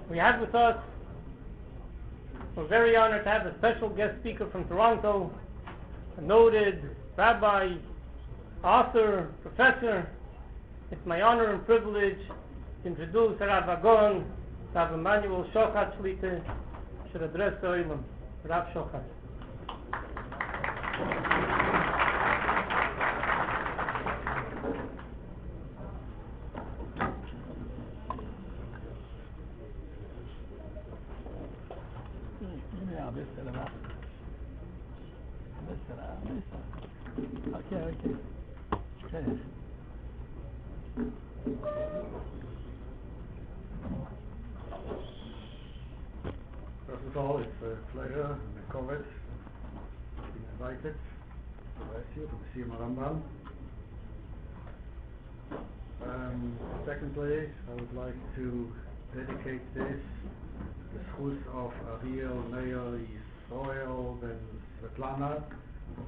We have with us, we're very honored to have a special guest speaker from Toronto, a noted rabbi, author, professor. It's my honor and privilege to introduce Rav Agon, Rav Emmanuel Shuchat Shlita, should address the Olam, Rav Shuchat. First of all, it's a pleasure and a covet being invited to bless you to the סיום הרמב. Secondly, I would like to dedicate this to the schus of Ariel, Meir, Yisrael, Ben Svetlana,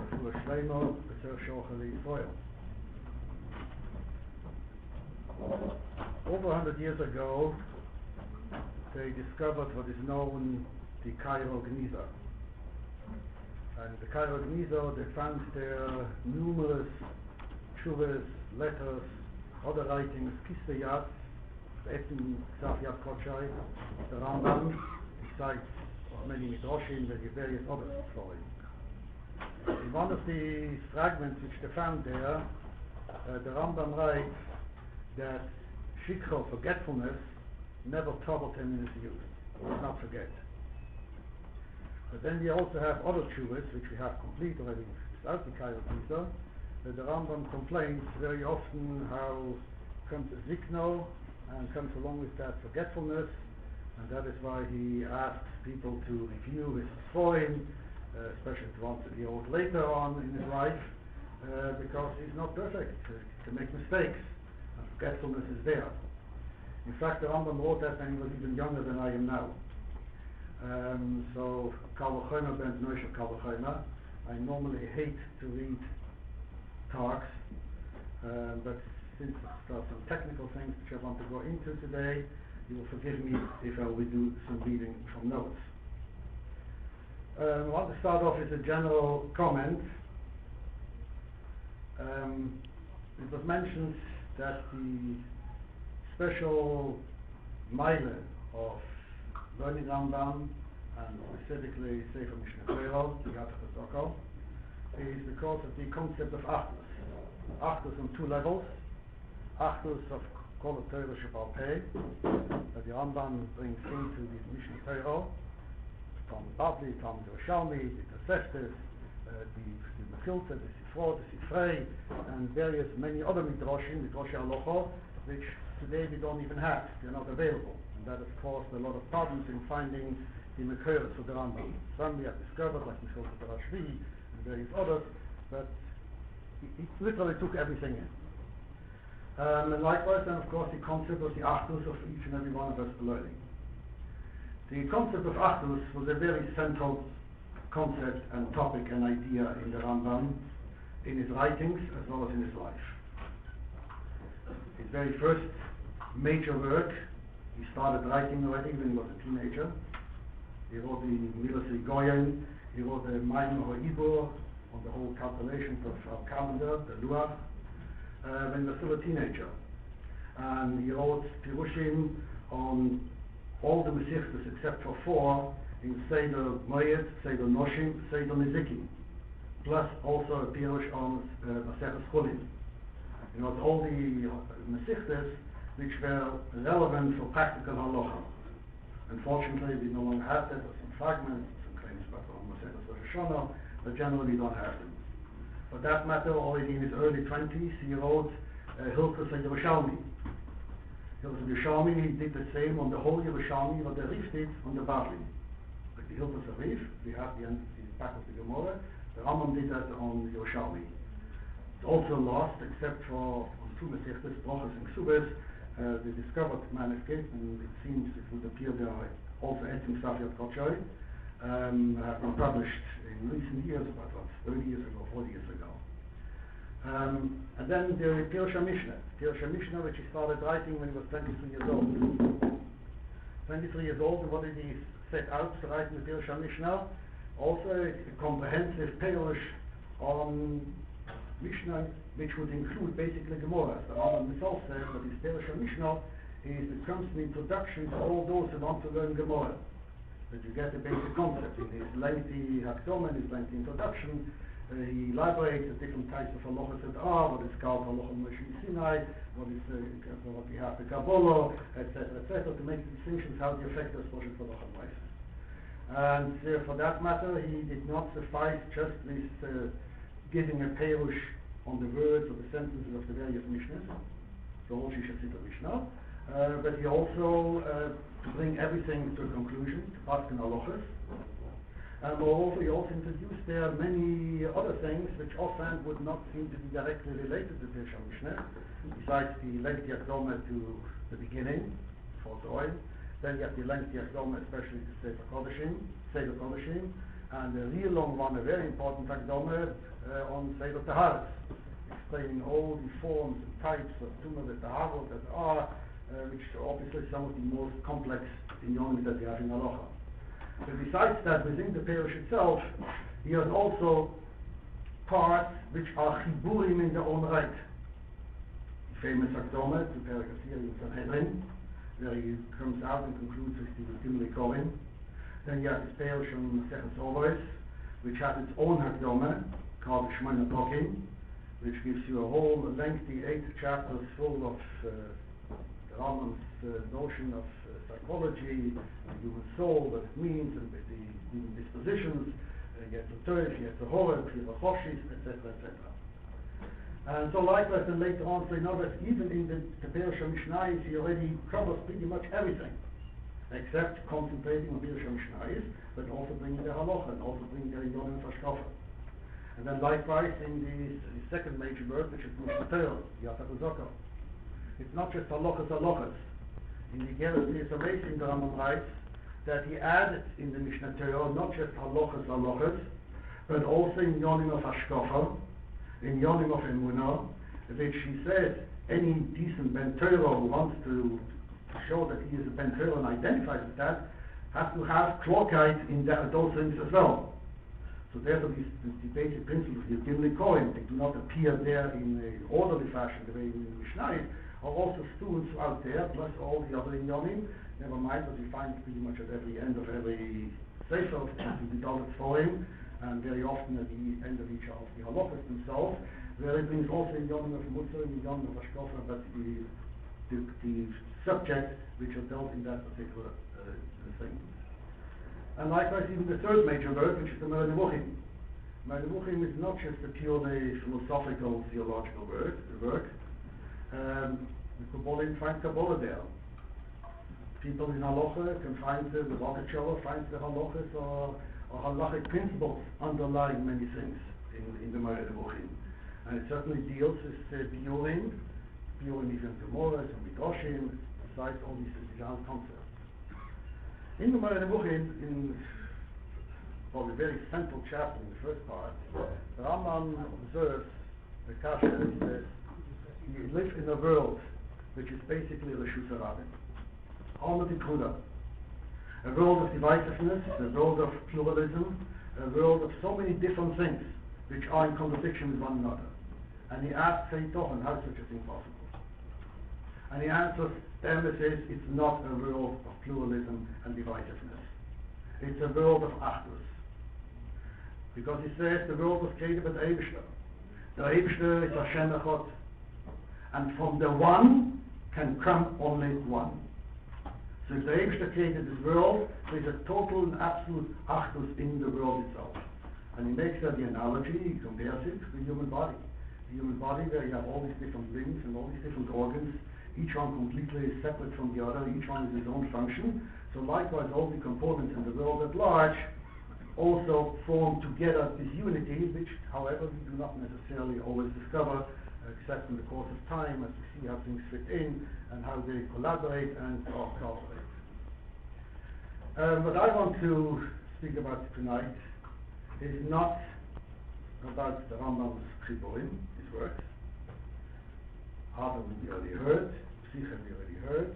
for Shleimo, B'Tzer Shochel Yisrael. Over 100 years ago, they discovered what is known the Cairo Gniza. And the Cairo Gniza, they found there numerous tshuvas, letters, other writings, Kisteyat, the Etim Ksaf Yad Kochai, the Rambam, besides many Midrashim, and various other stories. In one of the fragments which they found there, the Rambam writes that shikha, forgetfulness, never troubled him in his youth. He did not forget. But then we also have other tshuvas, which we have complete already without the Cairo Gniza. The Rambam complains very often how comes a zikno and comes along with that forgetfulness, and that is why he asks people to review his sforim, especially the ones that he wrote later on in his life, because he's not perfect. He can make mistakes, and forgetfulness is there. In fact, the Rambam wrote that when he was even younger than I am now. So, Kal V'chomer ben Noisha Kal V'chomer. I normally hate to read talks, but since there are some technical things which I want to go into today, you will forgive me if I will do some reading from notes. I want to start off with a general comment. It was mentioned that the special mile of learning Rambam, and specifically Sefer Mishnah Torah, the Yad HaZokah, is because of the concept of Achdus. Achdus on two levels. Achdus of Kol Torah Shebal Pei, that the Rambam brings into the Mishnah Torah, Talmud Bavli, Talmud Yerushalmi, the Toseftes, the Mechilta, the Sifrot, the Sifrei, and various many other Midrashim, Midrash Halacha, which today we don't even have, they're not available. And that has caused a lot of problems in finding the Mekoros for the Rambam. Some we have discovered, like Mechilta Rashbi and various others, but he literally took everything in. And likewise, then of course, the concept of the Achdus of each and every one of us learning. The concept of Achdus was a very central concept and topic and idea in the Rambam, in his writings as well as in his life. His very first major work, he started writing already when he was a teenager. He wrote the Milas Goyen, he wrote the Maimor Ibor on the whole calculations of our calendar, the Luach, when he was still a teenager. And he wrote Pirushim on all the Mesichtas except for four in Seder Moed, Seder Noshim, Seder Nezikim, plus also a Pirush on Maseches Chulim. You know, all the Mesichtas which were relevant for practical halacha. Unfortunately, we no longer have that. There's some fragments, some claims about Maseches Rosh Hashanah, but generally we don't have them. For that matter, already in his early 20s, he wrote Hilchos Yerushalmi. Hilchos Yerushalmi, he did the same on the whole Yerushalmi, what the Rif did on the Bavli. Like the Hilchos Rif, we have the back of the Gemara, the Rambam did that on Yerushalmi. It's also lost, except for on two Mesichtas, Brochos and Ksubas, they discovered manuscript, and it seems it would appear there are also Etim Ksaf Yad Kochai, have been published in recent years, about 30 years ago, 40 years ago. And then the Pirush Mishnah, which he started writing when he was 22 years old. 23 years old, and what did he set out to write in the Pirush Mishnah? Also a comprehensive Pirush on Mishnah, which would include basically Gemara. The Rambam himself says that his Pirush Mishnah is the constant introduction to all those who want to learn Gemara. That you get the basic concept. In his lengthy Hakdom and his lengthy introduction, he elaborates the different types of halachas that are, what is called halacha Moshe Sinai, what we have the Kabbalah, etc., to make the distinctions how the effect is for halacha Moshe. And for that matter, he did not suffice just with giving a perush on the words or the sentences of the various Mishnahs, so all Shishatzita Mishnah, but he also, to bring everything to a conclusion, to pass in halachas. And moreover, he also introduced there many other things which often would not seem to be directly related to Pirush Mishnah, besides the lengthy Akdoma to the beginning, before the oil. Then you have the lengthy Akdoma, especially to Sefer Kodashim, and a real long one, a very important Akdoma on Sefer Taharos, explaining all the forms and types of Tumah Taharot that are, which are obviously some of the most complex inyonim that we have in Halacha. But besides that, within the Pirush itself, he has also parts which are chiburim in their own right. The famous Akdoma to Perak Asiri and Sanhedrin, where he comes out and concludes with the Gimli Korim. Then you have his Pirush on Maseches Oros, which has its own Akdoma, called the Shemona Prokim, which gives you a whole lengthy 8 chapters full of the Rambam's notion of psychology, the human soul, what it means, and the human dispositions. You have the Torah, you have the Horeb, you have the Choshis, etc., etc. And so likewise, then later on, so in other words, even in the Pirush Mishnayos, he already covers pretty much everything, except concentrating on Pirush Mishnayos, but also bringing the Halacha, and also bringing the Yonim Fashkafa. And then likewise, in the second major word, which is Moshe, Yatavuzaka. It's not just halachas. In the Geras is amazing, the Rambam writes that he added in the Mishnah Torah not just halachas, but also in yonim of hashkafa, in yonim of emunah, which he says any decent Ben Torah who wants to show that he is a Ben Torah and identifies with that has to have klokite in those things as well. So therefore the basic principles of the Gimli Kohen, they do not appear there in an orderly fashion the way in the Mishnah, are also students out there, plus all the other inyonim. Never mind what you find pretty much at every end of every sefer, which is the Dalit for him, and very often at the end of each of the halachas themselves, where it brings also inyonim of Mutzah and inyonim of Hashkafa, but the subject which are dealt in that particular thing. And likewise, even the third major work, which is the Moreh Nevuchim. Moreh Nevuchim is not just a purely philosophical, theological work. The Kabbalah finds Kabbalah there. People in Halacha can find the Rogatchover finds the Halachas or halachic principles underlying many things in the Moreh Nevuchim. And it certainly deals with Biurim even Gemorahs and Midrashim, besides all these general concepts. In the Moreh Nevuchim, in probably a very central chapter in the first part, the Rambam observes the Kasha and says, we live in a world which is basically Reshus HaRabim, Alma Dikuda, a world of divisiveness, a world of pluralism, a world of so many different things which are in contradiction with one another. And he asks Haytochen, how is such a thing possible? And he answers, the emphasis, it's not a world of pluralism and divisiveness. It's a world of Achdus. Because he says the world was created by the Eibishter. The Eibishter is Hashem Echad. And from the one can come only one. So if the Eibishter created this world, there is a total and absolute Achdus in the world itself. And he makes that the analogy, he compares it to the human body. The human body where you have all these different limbs and all these different organs, each one completely separate from the other, each one has its own function. So likewise all the components in the world at large also form together this unity, which however we do not necessarily always discover except in the course of time as we see how things fit in and how they collaborate and cooperate. What I want to speak about tonight is not about the Rambam's Chiburim, his works. Adam we already heard, Psyche we already heard,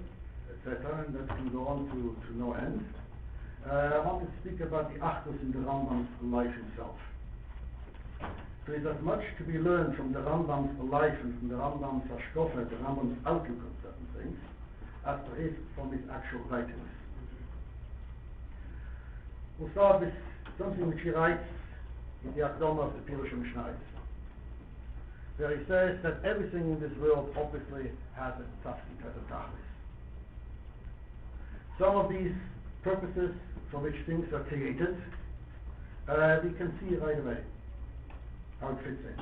etc., and that can go on to no end. I want to speak about the Achdus in the Rambam's life himself. There is as much to be learned from the Rambam's life and from the Rambam's Hashkofa, the Rambam's outlook on certain things, as there is from his actual writings. We'll start with something which he writes in the Akdama of the Pirush Mishnayos, where he says that everything in this world obviously has a tafsik, has a tachlis. Some of these purposes for which things are created, we can see right away how it fits in.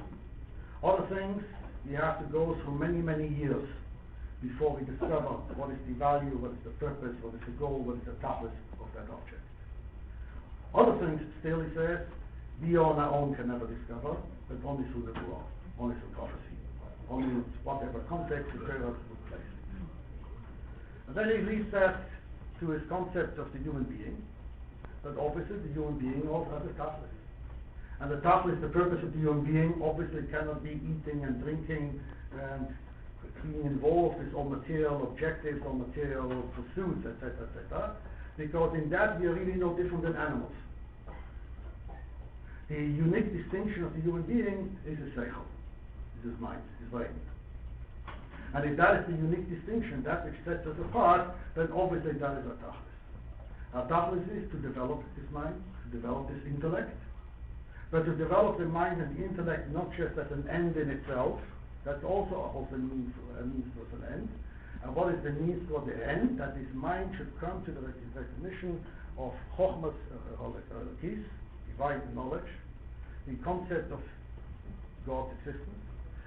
Other things, we have to go through many, many years before we discover what is the value, what is the purpose, what is the goal, what is the tachlis of that object. Other things, still he says, we on our own can never discover, but only through the Torah, only through prophecy, only in whatever context the Torah would place it. And then he leads that to his concept of the human being, but obviously the human being also has a tachlis. And the tachlis, the purpose of the human being, obviously cannot be eating and drinking and being involved with all material objectives or material pursuits, etc., etc., because in that we are really no different than animals. The unique distinction of the human being is his seichel, is his mind, his brain. And if that is the unique distinction, that which sets us apart, then obviously that is our tachlis. Our tachlis is to develop his mind, to develop his intellect, but to develop the mind and the intellect not just as an end in itself, that's also a means towards an end. And what is the means toward the end? That his mind should come to the recognition of chokhmas, kis, divine knowledge, the concept of God's existence,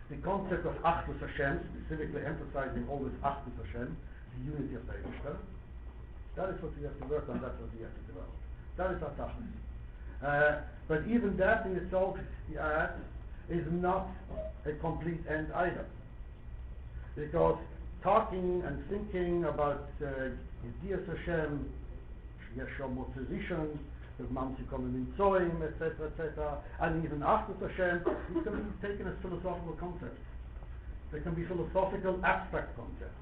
the concept of Achdus Hashem, specifically emphasizing always Achdus Hashem, the unity of the Eibishter. That is what we have to work on, that's what we have to develop. That is our tachlis. But even that in itself, he adds, is not a complete end either. Because talking and thinking about Yedias Hashem, Yeshom Motzezishon, the Mamsi Kommen in Zoim, etc., etc., and even Achdus Hashem, these can be taken as philosophical concepts. They can be philosophical abstract concepts.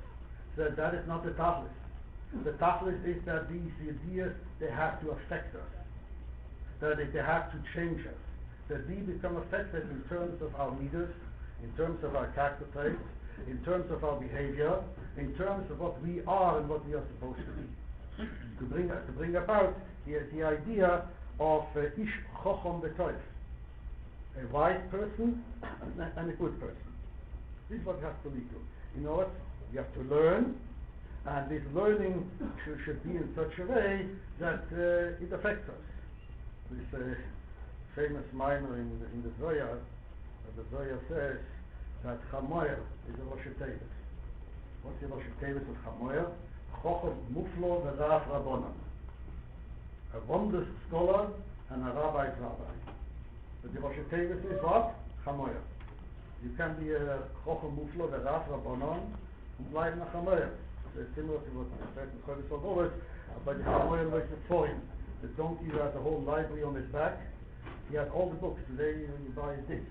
So that is not the tachlis. The tachlis is that these ideas, they have to affect us. That they have to change us. That we become affected in terms of our leaders, in terms of our character traits, in terms of our behavior, in terms of what we are and what we are supposed to be. To bring about the idea of ish chochom b'toif, a wise person and a good person. This is what it has to lead to. In order, you have to learn, and this learning should be in such a way that it affects us. This famous minor in the Zohar, the Zohar says that Chamoyer is a Rosh Tevis. What's the Rosh Tevis of Chamoyer? Chochom Muflo v'Rav Rabbonon. A wondrous scholar and a rabbi's rabbi. But the Rosh Tevis is what? Chamoyer. You can be a Chochom Muflo v'Rav Rabbonon and bleiben a Chamoyer. So it's similar to what we said in Chodesh Ogoros, but the Chamoyer was for him. The donkey who has a whole library on his back. He has all the books. Today you buy a disc.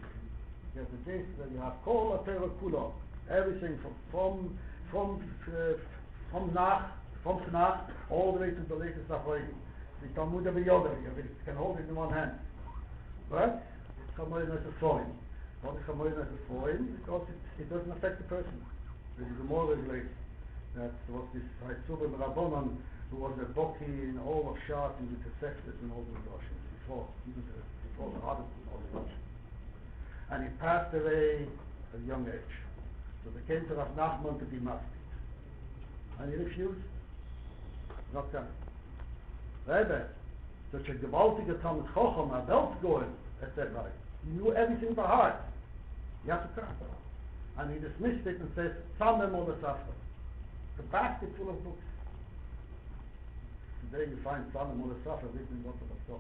You have the disc, then you have Kol HaTorah Kulo. Everything from Tanakh all the way to the latest Achronim. The Talmud Yoda, you can hold it in one hand. But Chamoyin is a foreign. What is Chamoyin as a foreign? Because it doesn't affect the person. There is a more regulated. That was this Hatzubim Rabbonon, who was a Boki in all of Shas and the Teseftes and all the Midrashim before the hardest and all the Midrashim. And he passed away at a young age. So they came to Rav Nachman to be masked. And he refused. Not coming. Rebbe, such a gewaltige Talmud Chochem, a Weltgoel, etc. He knew everything by heart. He had to come. And he dismissed it and says, Samem or the Safra. A basket full of books. Today you find Samem or the Safra written in lots of Torah.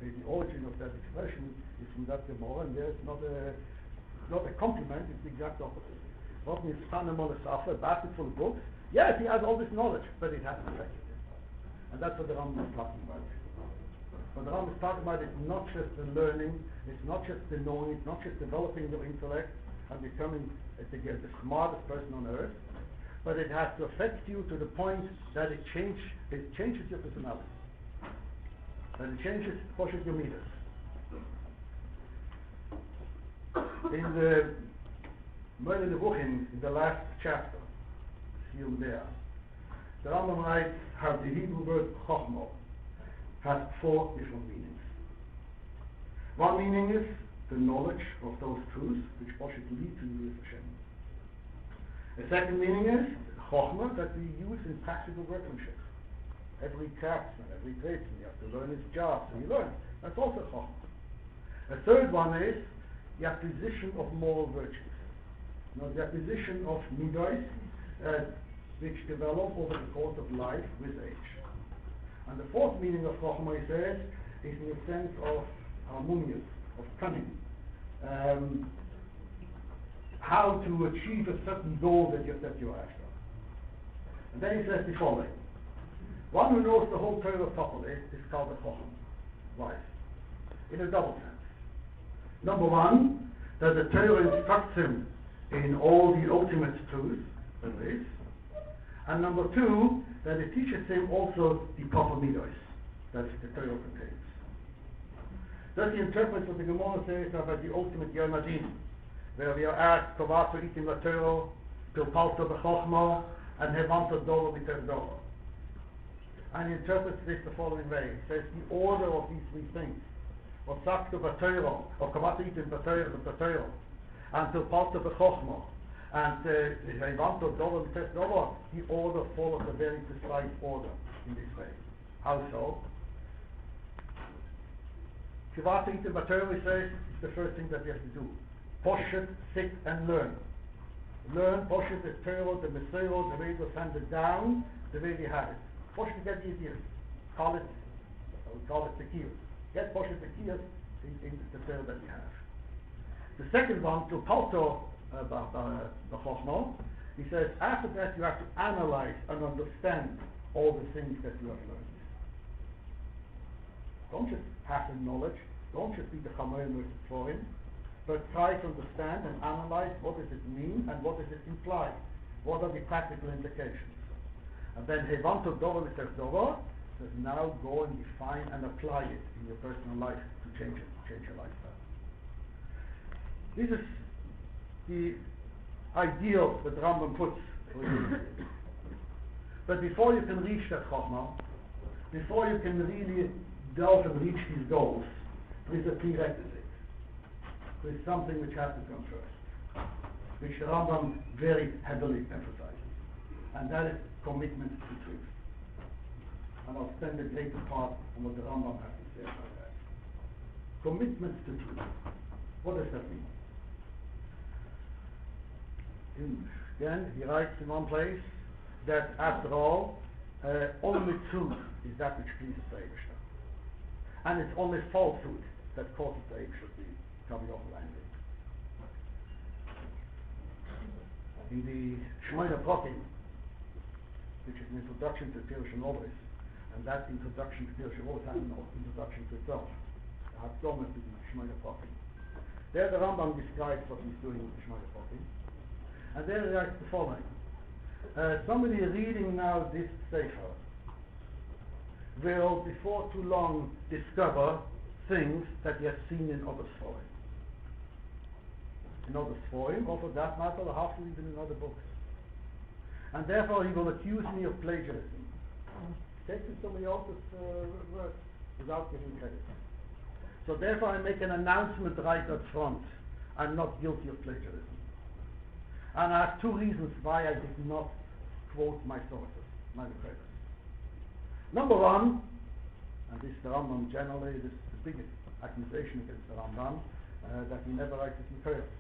The origin of that expression is from that Gemara, and there it's not a compliment, it's the exact opposite. What means Samem or the Safra, a basket full of books? Yes, he has all this knowledge, but it hasn't affected him. And that's what the Rambam is talking about. What the Rambam is talking about is not just the learning, it's not just the knowing, it's not just developing your intellect and becoming the smartest person on earth, but it has to affect you to the point that it changes your personality. That it changes your meters. In the in the last chapter, סיום there, the Rambam writes how the Hebrew word chokhmah has 4 different meanings. One meaning is the knowledge of those truths which should lead to you with Hashem. The second meaning is chokhmah that we use in practical workmanship. Every craftsman, every tradesman, you have to learn his job, so he learns. That's also chokhmah. A third one is the acquisition of moral virtues. The acquisition of midos which develop over the course of life with age. And the fourth meaning of chokhmah, he says, is in the sense of harmonious, of cunning. How to achieve a certain goal that you're after. And then he says the following. One who knows the whole Torah properly is called a chokhmah, wise, in a double sense. Number one, that the Torah instructs him in all the ultimate truths, that is. And number two, that it teaches him also the proper midos that the Torah contains. Thus he interprets what the Gemara says about the ultimate Yom Adin, where we are asked, Kovato itim la Torah, Pilpalto b'chokhmah, and Hevanto dolo b'ter dolo. And he interprets this the following way. He says the order of these 3 things. Of Sakto b'Torah, of Kovato itim b'Torah, and Pilpalto b'chokhmah, and Hevanto dolo b'ter dolo, the order follows a very precise order in this way. How so? Kovato itim b'Torah, he says, is the first thing that we have to do. Poshet, sit and learn. Learn, Poshet, the Torah, the Messiah, the way it was handed down, the way we had it. Poshet, get the ideas. Call it the kiyos. Get Poshet the kiyos in the Torah that we have. The second one, to Palto the Chokhmah, he says, after that you have to analyze and understand all the things that you have learned. Don't just have the knowledge, don't just be the Chamer for him, but try to understand and analyze what does it mean and what does it imply. What are the practical implications? And then Hevanto Dova V'Ter Dova says now go and define and apply it in your personal life to change it, to change your lifestyle. This is the ideal that Rambam puts for you. But before you can reach that chokhmah, before you can really delve and reach these goals, there is a prerequisite. There is something which has to come first, which the Rambam very heavily emphasizes, and that is commitment to truth. And I'll spend the greater part on what the Rambam has to say about that. Commitment to truth. What does that mean? Again, he writes in one place that after all, only truth is that which pleases the Eibishter. And it's only falsehood that causes the Eibishter to be coming off angry. In the Prקים, which is an introduction to Pirush Novis, and that introduction to Pirush Novis has an introduction to itself. Hakdom to the Prקים. There the Rambam describes what he's doing with the Prקים. And there he writes the following. Somebody reading now this Sefer will before too long discover things that he has seen in other Sforim. In other Sforim, or for that matter, half even in other books. And therefore he will accuse me of plagiarism. Taking somebody else's work without giving credit. So therefore I make an announcement right up front. I'm not guilty of plagiarism. And I have 2 reasons why I did not quote my sources, my references. Number one, and this is the Rambam generally, this is the biggest accusation against the Rambam, that he never writes his materials.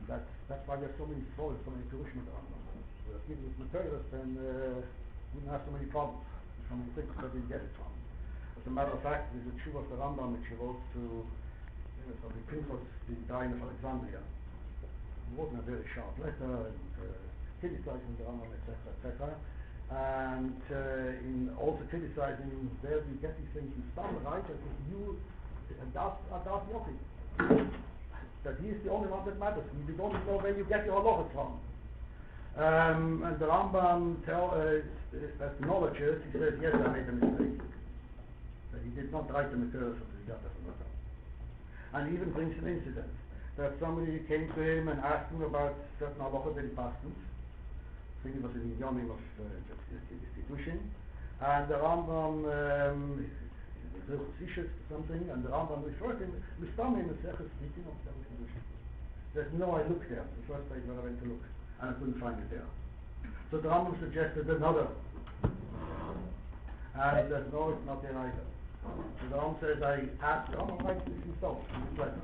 That's why we have so many stories, so many Pirushim with the Rambam. If we have given his materials, then we wouldn't have so many problems, so many things where we get it from. As a matter of fact, there's a tshuva of the Rambam which he wrote to the Pinchas, the Dayan of Alexandria. He wrote in a very sharp letter and criticizing the Rambam, etc., and in also criticizing where we get these things from. The writer says you are Yofi. That he is the only one that matters. We don't know where you get your halachas from. And the Rambam acknowledges, he says, yes, I made a mistake. That he did not write the materials of the Yata from Rambam. And he even brings an incident that somebody came to him and asked him about certain halachas in Pastons. I think it was in the Yomim of Kiddushin. And the Rambam, something, and the Rambam referred him, Mistamim and Seches speaking of Kiddushin. There's no, I looked there, the first place where I went to look, and I couldn't find it there. So the Rambam suggested another. And he says, no, it's not there either. So the Rambam says, I asked, the Rambam writes this himself, in his letter.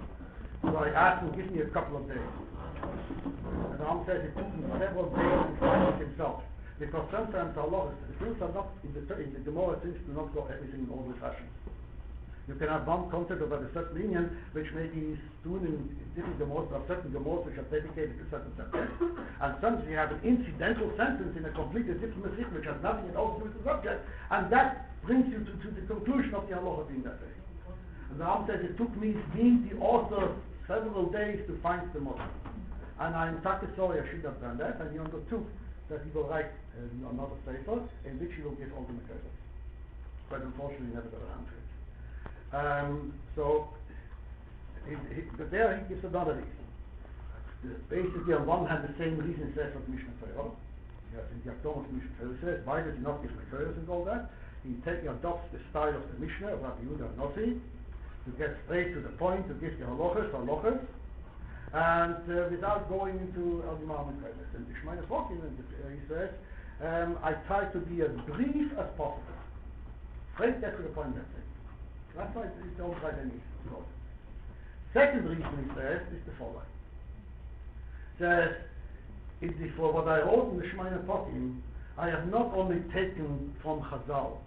So I asked him, give me a couple of days. And the Rambam says it took him several days to find it himself. Because sometimes Allah, the things are not, in the Gemara things do not go everything in order fashion. You can have one concept about a certain union, which may be doing in different Gemaras, or certain Gemaras which are dedicated to certain subjects. And sometimes you have an incidental sentence in a completely different Masich which has nothing at all to do with the subject, and that brings you to the conclusion of the Allah being that way. And the Ram says it took me, being the author, several days to find the model. And I'm sorry I should have done that, and he undertook that he will write another paper in which he will give all the materials. But unfortunately he never got around to it. But there he gives another reason. Basically, on one hand, the same reason says what Mishnah Torah. Yes, in the Akdom of Mishnah Torah says, why does he not give materials and all that? He adopts the style of the Mishnah of Rabbi Yehuda Nossi to get straight to the point, to give the halachas, and without going into Al-Imam and Kodesh. And the Shemaiah Prקים, he says, I try to be as brief as possible. Straight get to the point, that's it. That's why he don't write any story. Second reason he says is the following. Says, for what I wrote in the Shemaiah Prקים, I have not only taken from Chazal.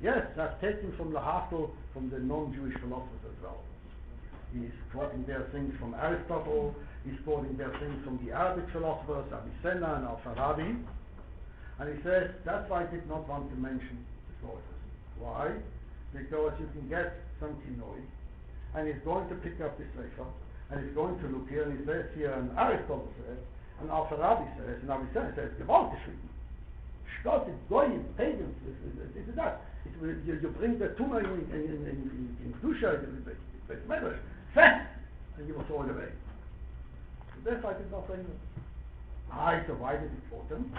Yes, I've taken from Lahafel, from the non-Jewish philosophers as well. He's quoting their things from Aristotle, he's quoting their things from the Arabic philosophers, Avicenna and Al-Farabi. And he says, that's why I did not want to mention the sources. Why? Because you can get some kinoi, and he's going to pick up this sefer, and he's going to look here, and he says here, and Aristotle says, and Al-Farabi says, and Avicenna says, Gewalt geschrieben. Stott, it's goyim, pagans, this is that. You bring the tumor in Dusha, it's medrash, fast, and you will throw it away. So therefore I did not bring them. So why did he quote them?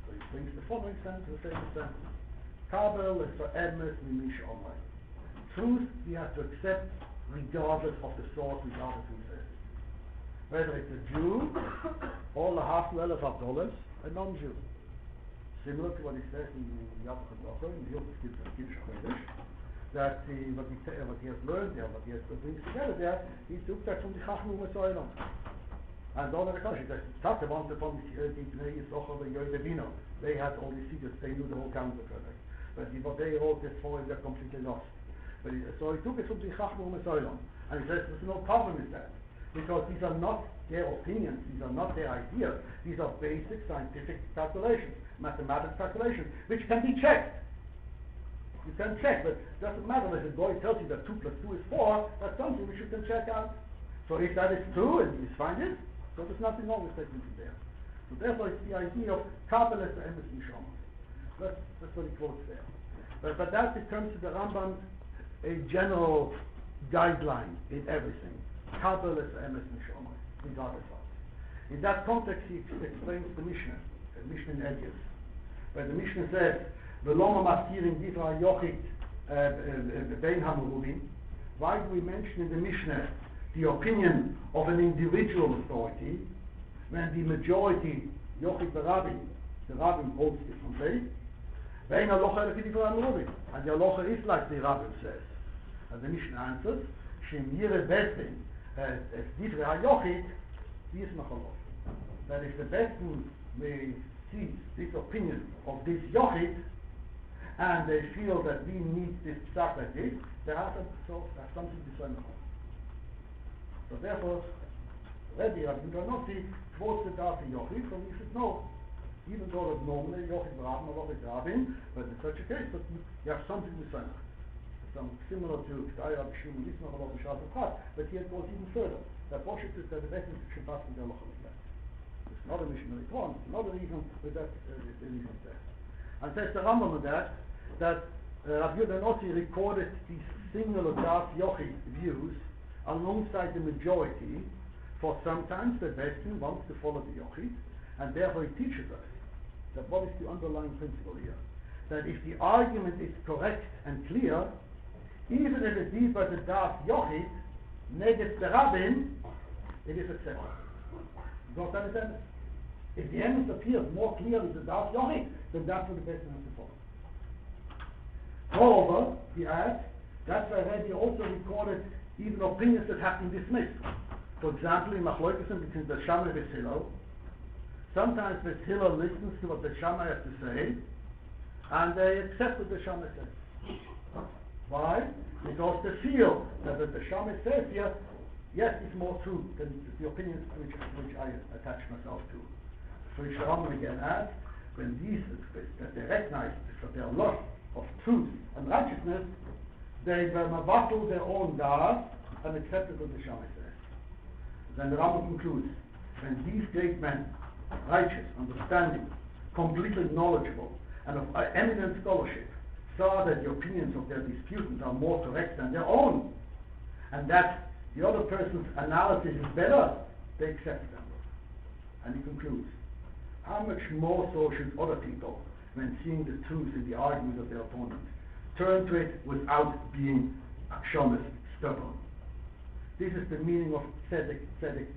So he brings the following sentence, the same sentence. Kabel is for emes mimish omai. Truth we have to accept regardless of the source, regardless who says it. Whether it's a Jew or the Hafel of Abdullah, a non-Jew. Similar to what he says in the Yom Kippur, in the Yom Kippur, that what he has learned there, what he has put together there, he took that from the Chacham U'Mesoilon. And all the Kosh, that's the ones upon the Bnei Yisrochel and Yoedevino. They had all these secrets, they knew the whole calendar project. But what they wrote this for, they're completely lost. But so he took it from the Chacham U'Mesoilon. And he says, there's no problem with that. Because these are not their opinions, these are not their ideas, these are basic scientific calculations, mathematical calculations, which can be checked. You can check, but it doesn't matter if the guy tells you that 2 + 2 is 4, that's something which you can check out. So if that is true and you find it, so there's nothing wrong with taking it there. So therefore it's the idea of Kabbalah to Emes Nishama. That's what he quotes there. But that becomes to the Rambam a general guideline in everything. Kabbalah to Emes Nishama, regardless of. In that context he explains the Mishnah in Edius, where the Mishnah says, Veloma maskirin divra yochit bein hamuruvim. Why do we mention in the Mishnah the opinion of an individual authority when the majority, yochit berabim, the rabbim holds differently? Bein halocha divra hamuruvim, and the halocha is like the rabbim says. And the Mishnah answers, Shem yire bestin as divra yochit, he is machalof. That if the bestin may see this opinion of this yochid, and they feel that we need this stuff like this, they have something to say. So therefore, Rebbe Rabbi Nossi quotes the Dati yochid, so we should know, even though that normally yochid rabin or yochid rabin, but in such a case, but you have something to say. Some similar to K'day Rabbi Shimon Yismach or B'Shas Prat, but here it goes even further. That worship is that the best should pass in the halacha like that. not a Mishnah later on, not even with that reason there. And says the Rambam on that Rabbi Yehuda Nossi recorded these singular Das Yochid views alongside the majority, for sometimes the Western wants to follow the Yochid, and therefore he teaches us that what is the underlying principle here? That if the argument is correct and clear, even if it is by the Das Yochid, neged the Rabbin, it is accepted. You don't understand it? If the evidence appears more clearly to Das Yochid, then that's what the Western has to follow. Moreover, he adds, that's why he also recorded even opinions that have been dismissed. For example, in Machloikesen between the Shammai and the Hillel, sometimes the Hillel listens to what the Shammai has to say, and they accept what the Shammai says. Why? Because they feel that what the Shammai says here, yes, it's more true than the opinions which I attach myself to. So Rambam again adds, when these that they recognize that their loss of truth and righteousness, they mavatul their own das and accepted what the Shammai says. Then the Rambam concludes, when these great men, righteous, understanding, completely knowledgeable, and of eminent scholarship, saw that the opinions of their disputants are more correct than their own, and that the other person's analysis is better, they accept them. And he concludes, how much more so should other people, when seeing the truth in the argument of their opponent, turn to it without being akshomist, stubborn. This is the meaning of tzedek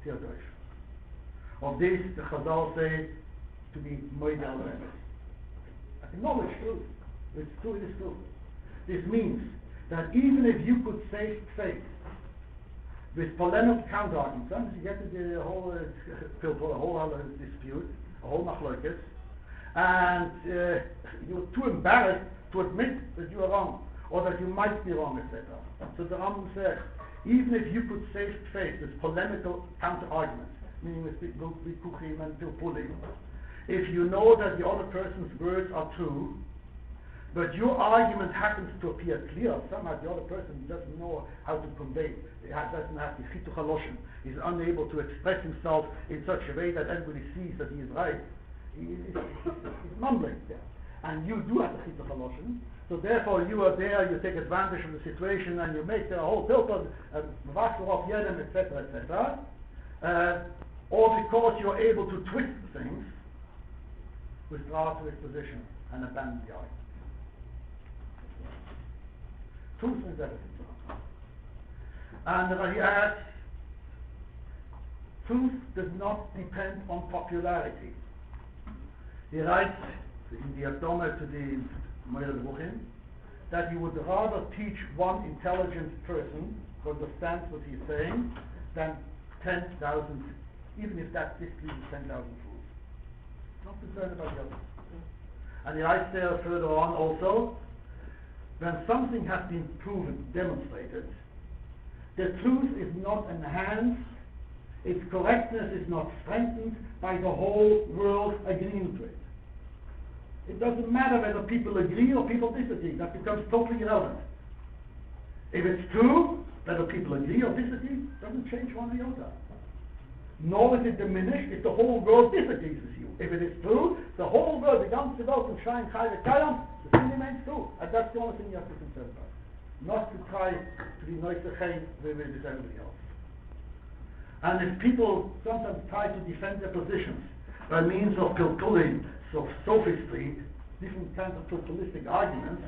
tirdosh. Of this, the Chazal say to be moed al emes. Acknowledge truth. It's true, it is true. This means that even if you could save faith with polemic counter-arguments, sometimes you get to the whole dispute, a whole machlokes, and you're too embarrassed to admit that you are wrong, or that you might be wrong, etc. So the Rambam says, even if you could save faith with polemical counter-arguments, meaning with vikuchim and pilpulim, if you know that the other person's words are true, but your argument happens to appear clear, somehow the other person doesn't know how to convey, doesn't have the chituk haloshen, is unable to express himself in such a way that everybody sees that he is right. He's mumbling there. And you do have the chituk haloshen, so therefore you are there, you take advantage of the situation, and you make the whole filter, of yedem, etc., etc., or because you're able to twist things, withdraw to his position and abandon the argument. Truth is everything. And he adds, truth does not depend on popularity. He writes in the Abdoma to the Moyer Buchim that he would rather teach one intelligent person who understands what he's saying than 10,000, even if that displeases 10,000 fools. Not concerned about the others. And he writes there further on also, when something has been proven, demonstrated, the truth is not enhanced, its correctness is not strengthened by the whole world agreeing to it. It doesn't matter whether people agree or people disagree, that becomes totally irrelevant. If it's true, whether people agree or disagree, doesn't change one iota. Nor is it diminished if the whole world disagrees with you. If it is true, the whole world, the ganze Welt, and Schein, Chai, Kayam, the thing remains true. And that's the only thing you have to be concerned about. Not to try to be nice to Chaim with everybody else. And if people sometimes try to defend their positions by means of pilpulim, of sophistry, different kinds of pilpulistic arguments,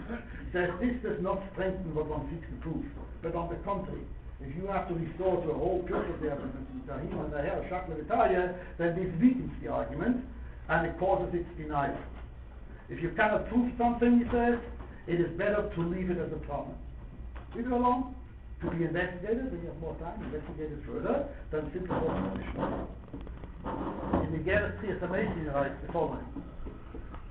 says this does not strengthen what one seeks to prove. But on the contrary, if you have to resort to a whole pilpul there, then this weakens the argument and it causes its denial. If you cannot prove something, he says, it is better to leave it as a problem. Leave it alone, to be investigated when you have more time, investigate it further, than simply opposition. In the Gerrit Tziyas he writes the following: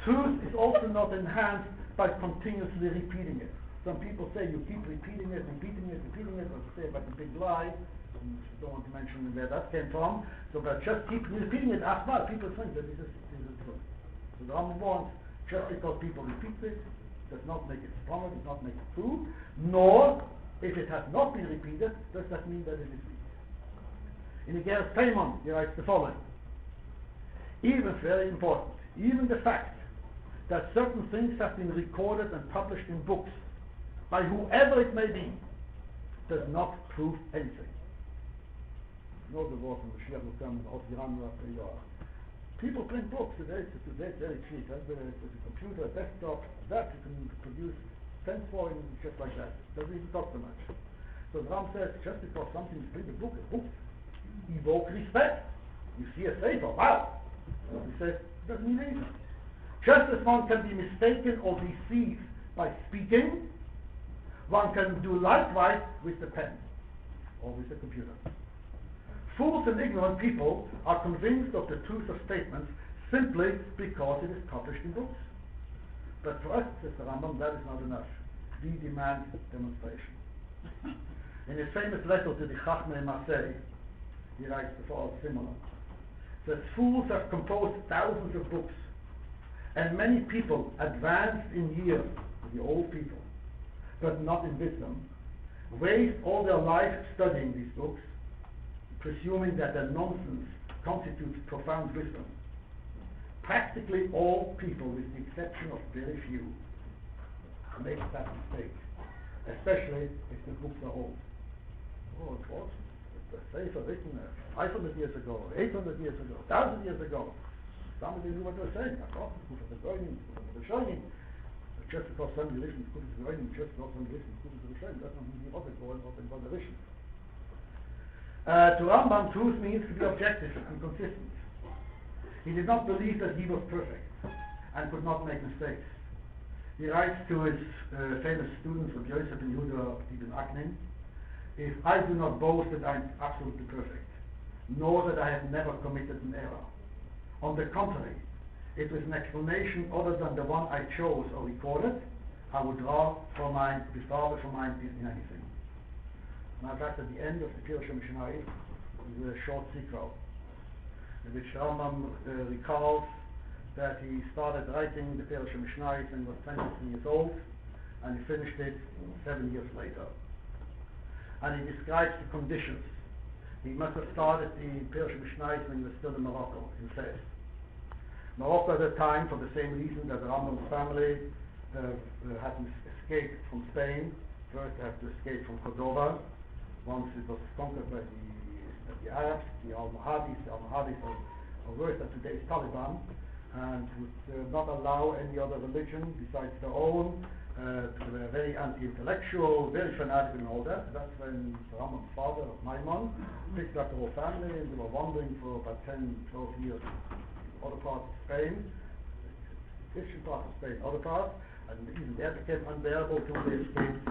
truth is also not enhanced by continuously repeating it. Some people say you keep repeating it, or to say about the big lie. I don't want to mention where that came from. So, but just keep repeating it. After people think that this is true. So the Rambam warns, just because people repeat it does not make it stronger, does not make it true. Nor, if it has not been repeated, does that mean that it is weak. In the Gerrit Taimon, he writes the following: Even, very important, even the fact that certain things have been recorded and published in books by whoever it may be does not prove anything. You know the word from Mashiach will come out Iran after Yah. People print books today, it's very cheap. With a computer, a desktop, that you can produce 10 for in just like that. Doesn't even cost so much. So the Ram says, just because something is printed, books evoke respect. You see a sefer, wow! He says, it doesn't mean anything. Just as one can be mistaken or deceived by speaking, one can do likewise with the pen or with the computer. Fools and ignorant people are convinced of the truth of statements simply because it is published in books. But for us, says the Rambam, that is not enough. We demand demonstration. In his famous letter to the Chachmei Marseille, he writes the following similar. Says, fools have composed thousands of books, and many people advanced in years, the old people, but not in wisdom, waste all their life studying these books, presuming that their nonsense constitutes profound wisdom. Practically all people, with the exception of very few, make that mistake, especially if the books are old. Oh, it was the sefer written 500 years ago, 800 years ago, 1,000 years ago. Somebody knew what they were saying. Just because somebody listens to the Rishonim, just because somebody listens to the Rishonim, that's not mean he wasn't going up in the Rishonim. To Rambam, truth means to be objective and consistent. He did not believe that he was perfect and could not make mistakes. He writes to his famous students of Yosef and Yehuda Ibn Aknin, if I do not boast that I am absolutely perfect, nor that I have never committed an error. On the contrary, it was an explanation other than the one I chose or recorded, I would rather for mine in anything. Matter of fact, at the end of the Pirush Mishnah is a short sequel, in which Rambam recalls that he started writing the Pirush Mishnah when he was 23 years old, and he finished it 7 years later. And he describes the conditions. He must have started the Pirush Mishnah when he was still in Morocco, he says. Morocco at the time, for the same reason that Rambam's family had to escape from Spain. First they have to escape from Cordoba. Once it was conquered by the Arabs, the Almohadis. The Almohadis are worse than today's Taliban, and would not allow any other religion besides their own. They were very anti-intellectual, very fanatical and all that. That's when Rambam's father, Maimon, picked up the whole family, and they were wandering for about 10, 12 years. Other parts of Spain, Christian part of Spain, other parts, and even there became unbearable till they escaped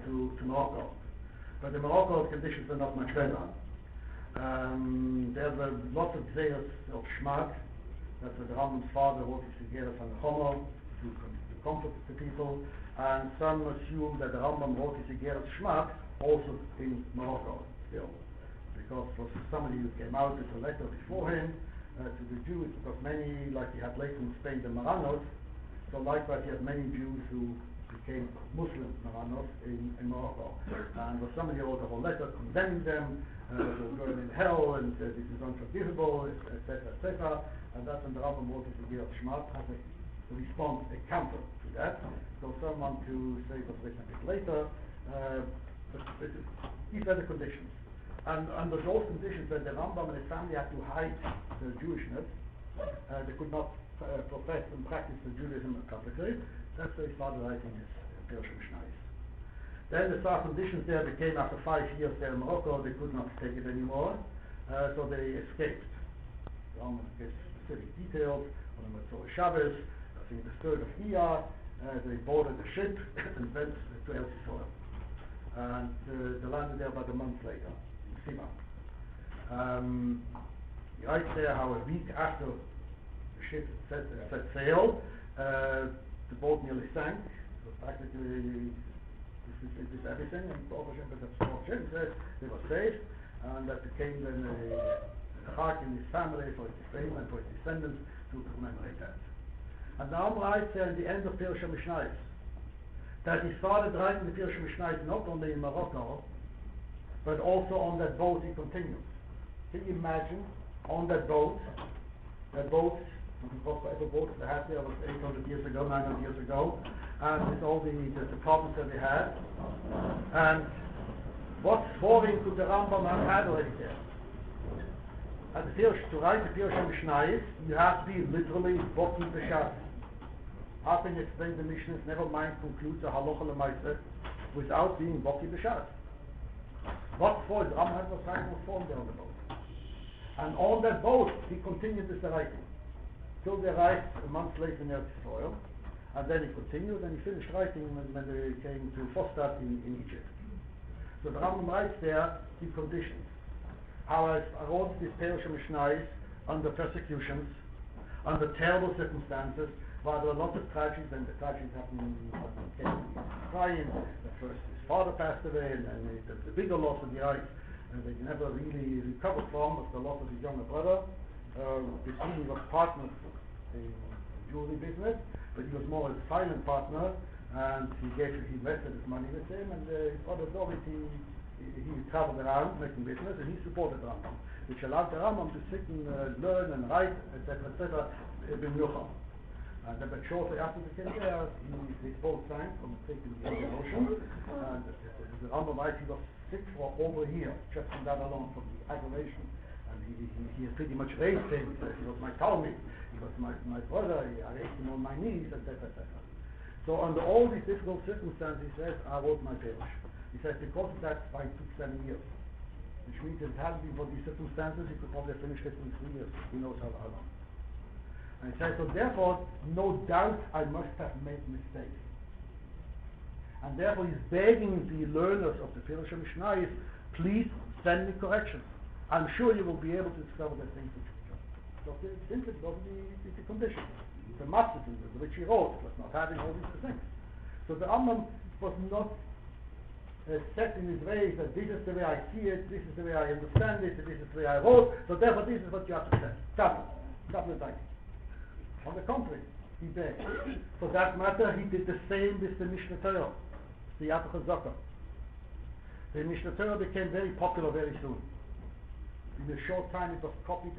to Morocco. But in Morocco, the conditions were not much better. There were lots of zealous of Shmag. That's what the Rambam's father wrote his Geras on the Homo to comfort the people, and some assume that the Rambam wrote his Geras Shmag also in Morocco still, because it was somebody who came out with a letter before him to the Jews, because many, like he had later in Spain, the Marranos, so likewise he had many Jews who became Muslim Marranos in Morocco. And was somebody wrote a whole letter condemning them, they were going in hell, and this is unforgivable, etc., etc. And that's when the Rambam wrote his Geras Shmag as a response, a counter to that. So someone to say it was written a bit later, but these are the conditions. And under those conditions, when the Rambam and his family had to hide their Jewishness, they could not profess and practice the Judaism publicly. That's why he started writing his Pirush Mishnah. Then the star conditions there became, after 5 years there in Morocco, they could not take it anymore, so they escaped. The Rambam gives specific details on the Matzor Shabbos, I think the 3rd of Iyar, they boarded a ship and went to Eretz Yisrael. And they landed there about a month later. He writes there how a week after the ship set sail, the boat nearly sank. It was practically this everything, and Hashem says they were safe, and that became then a chag in his family for his family and for his descendants to commemorate that. And now writes there at the end of Pirush Mishnah that he started writing the Pirush Mishnah not only in Morocco, but also on that boat he continues. Can you imagine, on that boat, boats, whatever boats they had there was 800 years ago, 900 years ago, and with all the problems that they had. And what foreign could the Rambam have had already there? And to write the Pirush HaMishnayos, you have to be literally Boki B'Shas. How can you explain the Mishnahs, never mind conclude the Halacha L'Maaseh, without being Boki B'Shas? What for? The Rambam had no sign of form there on the boat. And on that boat, he continued with the writing. Till they arrived a month later in Eretz Yisrael, and then he continued, and he finished writing when they came to Fostat in Egypt. So the Rambam writes there the conditions. How I wrote this Pirush HaMishnayos under persecutions, under terrible circumstances, while there were lots of tragedies, and the tragedies happened crying. The first, his father passed away, and then the bigger loss of the life, and they never really recovered from, was the loss of his younger brother. He was partner in the jewelry business, but he was more a silent partner, and he invested his money with him, and his brother David, he traveled around making business, and he supported Rambam, which allowed the Rambam to sit and learn and write, etc., in Yucham. And but shortly after the came there, his boat sank from taking the ocean, and the Rambam writes he was sick for over a year, just from that alone, from the aggravation. And he pretty much raised him. He was my Talmud, he was my brother, I raised him on my knees, etc., etc. So under all these difficult circumstances, he says, I wrote my Pirush. He says, because of that, it took 7 years. Which means if it hadn't been for these circumstances, he could probably have finished it in 3 years. Who knows how long. And he says, so therefore, no doubt I must have made mistakes. And therefore he's begging the learners of the Pirush HaMishnayos, please send me corrections. I'm sure you will be able to discover the things which are. So simply because of the condition. The master which he wrote was not having all these things. So the Rambam was not set in his ways that this is the way I see it, this is the way I understand it, this is the way I wrote, so therefore this is what you have to say. Double writing. On the contrary, he begged. For that matter, he did the same with the Mishnah Torah, the Yatach HaZokah. The Mishnah Torah became very popular very soon. In a short time it was copied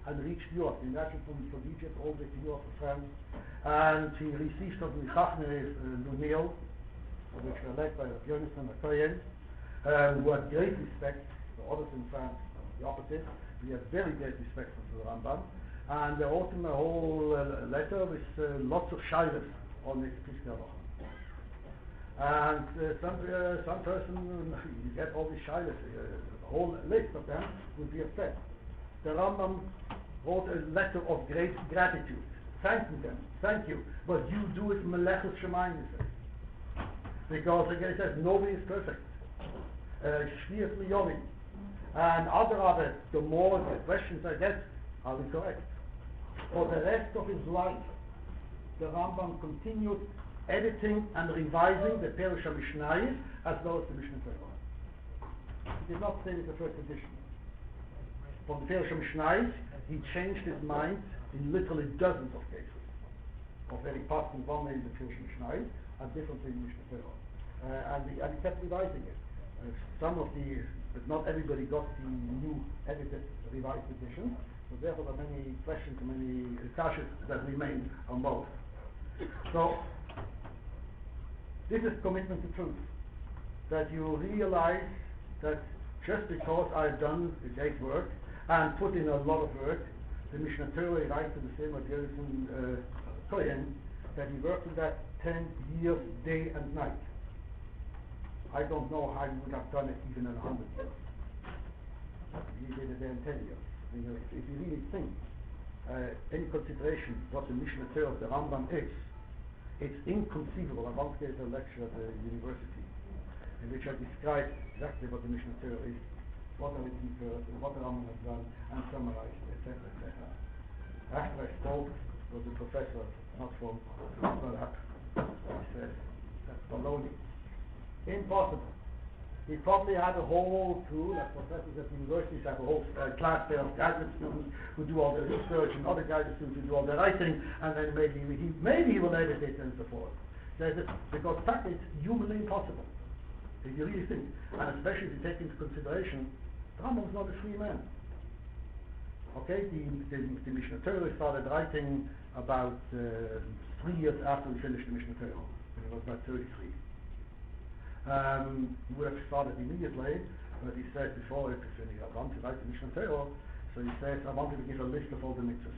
and reached Europe. Imagine from Egypt all the way to Europe to France. And he received from the Chachmei Monntriaul, which were led by Rabbi Yonasan Kohen, who had great respect for others in France, the opposite. We had very great respect for the Rambam. And they wrote him a whole letter with lots of shilas on this Piskei Halacha. And some person, you get all these shilas, a whole list of them, would be upset. The Rambam wrote a letter of great gratitude, thanking them, thank you, but you do it Melechus Shemayim, he says. Because again, he says, nobody is perfect. Shvius Miyovim. And other, the more the questions I get, are we correct? For the rest of his life, the Rambam continued editing and revising the Pirush HaMishnayos as well as the Mishnah Torah. He did not say it's the first edition. From the Pirush HaMishnayos, he changed his mind in literally dozens of cases. Of very past and one in the Pirush HaMishnayos, and differently in Mishnah Torah. And he kept revising it. But not everybody got the new edited, revised edition. So therefore there are many questions and many kashas that remain on both. So this is commitment to truth. That you realize that just because I've done a day's work and put in a lot of work, the Mishnah Torah writes to the same Rabbi Yonasan Kohen, that he worked on that 10 years, day and night. I don't know how he would have done it even in 100 years. He did it in 10 years. If you really think, any consideration what the Mishnah Torah of the Rambam is, it's inconceivable. I once gave a lecture at the university in which I described exactly what the Mishnah Torah is, what are its first, what the Rambam has done, and summarized, etc., etc. After I spoke, was a professor, not from Malak, he said, that's baloney. Impossible. He probably had a whole crew, like professors at universities have a whole class there of graduate students who do all the research and other graduate students who do all the writing, and then maybe he will edit it and so forth. Because in fact it's humanly impossible, if you really think, and especially if you take into consideration, the Rambam is not a free man. Okay, the Mishnah Torah started writing about 3 years after we finished the Mishnah Torah. It was about 33. He would have started immediately, but he said before, if I want to write the Mishnah Torah, so he says, I wanted to give a list of all the mitzvahs.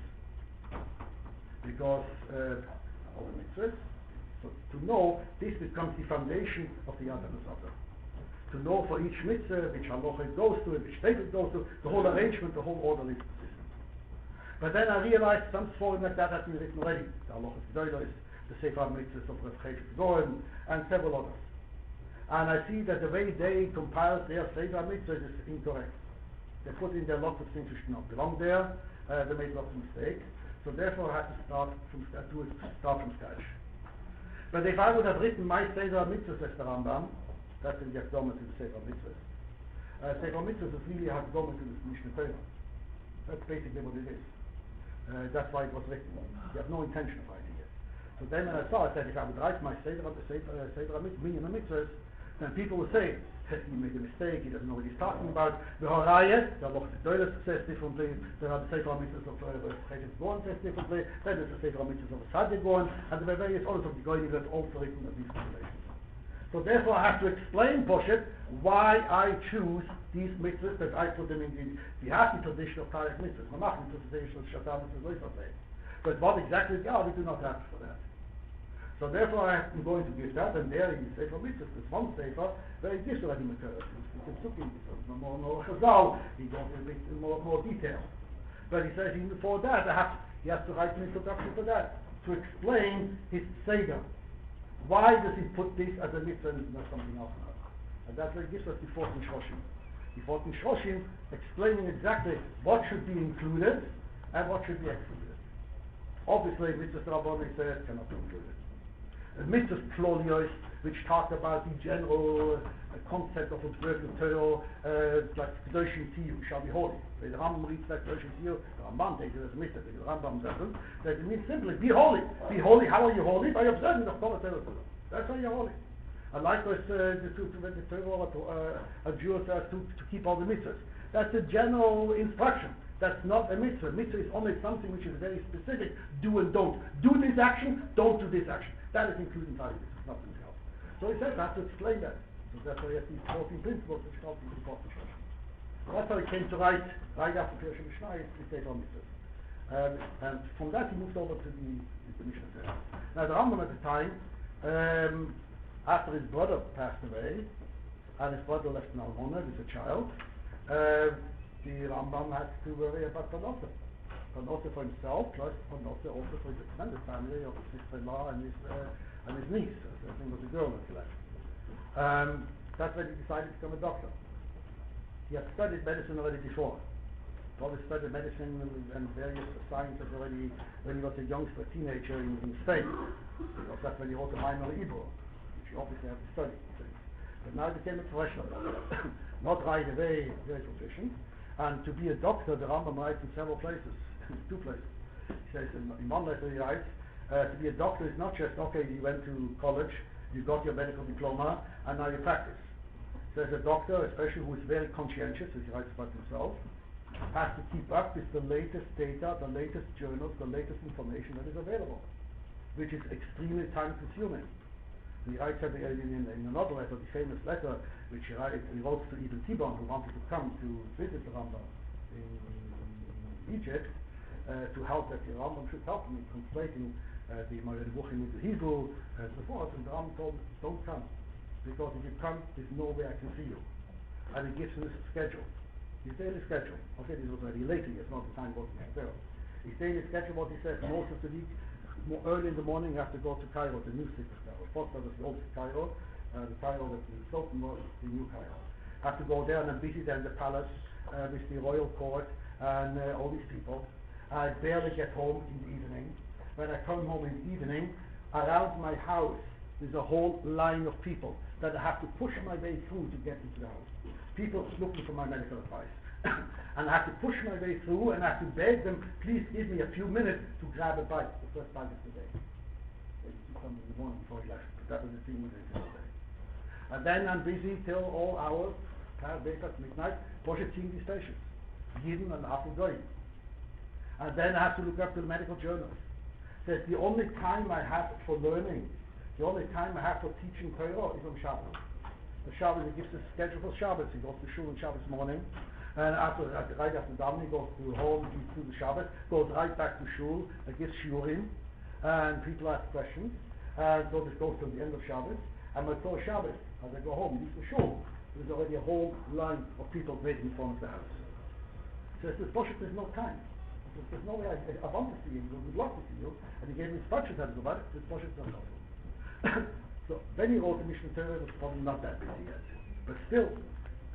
Because all the mitzvahs, so to know, this becomes the foundation of the other Masada. To know for each mitzvah, which halacha it goes to, which state it goes to, the whole arrangement, the whole orderly system. But then I realized some foreign like that has been written already. The halacha Gdolos, the Sefer mitzvahs of Rav Chesed Zoren, and several others. And I see that the way they compile their Sefer mitzvahs is incorrect. They put in there lots of things which do not belong there. They made lots of mistakes. So therefore I had to start from scratch. But if I would have written my Sefer mitzvahs as the Rambam, that's the Yakdoma to the Sefer mitzvahs. Sefer mitzvahs is really a Yakdoma to the Mishnah Torah. That's basically what it is. That's why it was written. You have no intention of writing it. So then when I saw it, that if I would write my Sefer mitzvahs, then people would say, he made a mistake, he doesn't know what he's talking about. The Horayah, the Loch Gdolos says differently, the Sefer mitzvahs of Chesed Zoren says differently, then there's the Sefer mitzvahs of Sadik Zoren, and there are various others of the Goyim that also written of these compilations. So therefore I have to explain, Poshet, why I choose these mitzvahs, that I put them in the Hasi tradition of Tarek mitzvahs. But what exactly they are, we do not have for that. So therefore I am going to give that, and there in the Sefer mitzvahs, there's one Sefer, where he gives already material. More Chazal, he goes a bit more detail. But he says even before that, he has to write an introduction for that, to explain his Seder. Why does he put this as a mitzvah and not something else now? And that's what he gives us the 14 Shoshim. The 14 Shoshim explaining exactly what should be included and what should be excluded. Obviously, mitzvahs Rabboni says cannot be included. Mitzvahs Klolios, which talk about the general concept of observing Torah, like Kedoshim Tiyu, shall be holy. The Rambam reads that Kedoshim Tiyu, the Rambam takes it as a mitzvah, the Rambam doesn't. That it means simply, be holy. Be holy, how are you holy? By observing the Torah. That's how you're holy. And likewise, the Torah, a Jew says to keep all the mitzvahs. That's a general instruction. That's not a mitzvah. Mitzvah is only something which is very specific. Do and don't. Do this action, don't do this action. That is including Torah, nothing else. So he says I have to explain that. So that's why he has these 14 principles which called the 14 Shoshim. So that's how he came to write right after Pirush Mishnah, the Sefer mitzvahs. And from that he moved over to the Mishnah Torah. Now the Rambam at the time, after his brother passed away, and his brother left an almona with a child, the Rambam had to worry about Parnasa. Parnasa for himself, plus Parnasa also for his extended family of his sister-in-law and his niece. I think it was a girl that he left. That's when he decided to become a doctor. He had studied medicine already before. He studied medicine and various sciences already when he was a youngster, teenager in Spain. Because that's when he wrote the minor Hebrew, which he obviously had to study. But now he became a professional doctor. Not right away, very proficient. And to be a doctor, the Rambam writes in several places, 2 places. He says in one letter he writes, to be a doctor is not just, okay, you went to college, you got your medical diploma, and now you practice. So as a doctor, especially who is very conscientious, as he writes about himself, has to keep up with the latest data, the latest journals, the latest information that is available, which is extremely time consuming. He writes in another letter, the famous letter, which he wrote to Ibn Tibon, who wanted to come to visit the Rambam in Egypt, to help that the Rambam should help him in translating the Moreh Nevuchim into Hebrew, and so forth. And the Rambam told him, don't come, because if you come, there's no way I can see you. And he gives him his schedule, his daily schedule. Okay, this was already later, it's not the time working at there. His daily schedule, what he says, most of the week, early in the morning, you have to go to Cairo, the new city of Cairo. First that was the old Cairo, the Cairo that the Sultan was, the new Cairo. I have to go there and I'm busy there in the palace with the royal court and all these people. I barely get home in the evening. When I come home in the evening, around my house there's a whole line of people that I have to push my way through to get into the house. People looking for my medical advice. And I have to push my way through and I have to beg them, please give me a few minutes to grab a bite, the first bite of the day. They come in the morning before he left, but that was the thing with it today. And then I'm busy till all hours, midnight, pushing TV stations. Yidden and Afro Goyim. And then I have to look up the medical journals. Says the only time I have for learning, the only time I have for teaching Torah is on Shabbos. The Shabbos, he gives a schedule for Shabbos. He goes to shul on Shabbos morning, and right after davening, he goes to home, he through the Shabbos, goes right back to shul, and gives shiurim, and people ask questions. And so this goes till the end of Shabbos. And before Shabbos, as I go home, he leaves the shul. There's already a whole line of people waiting in front of the house. So it says, there's no time. There's no way I want to see you, would love to see you, and he gave me instructions how to go about it. This Poshet is not helpful. So when he wrote the Mishnah Torah, it was probably not that busy yet. But still,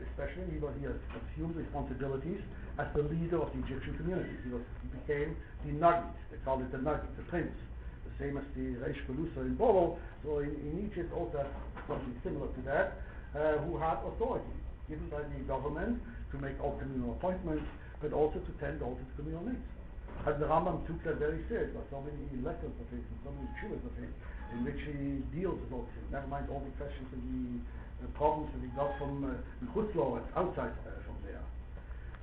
especially he assumed responsibilities as the leader of the Egyptian communities. He became the Nagid. They called it the Nagid, the prince. The same as the Reish Pelusa in Boro. So in Egypt also something similar to that, who had authority given by the government to make all communal appointments, but also to tend also to communal needs. And the Rambam took that very serious. There are so many letters of his and so many chuvas of his in which he deals with all things. Never mind all the questions and the problems that he got from Khutzlo and outside from there.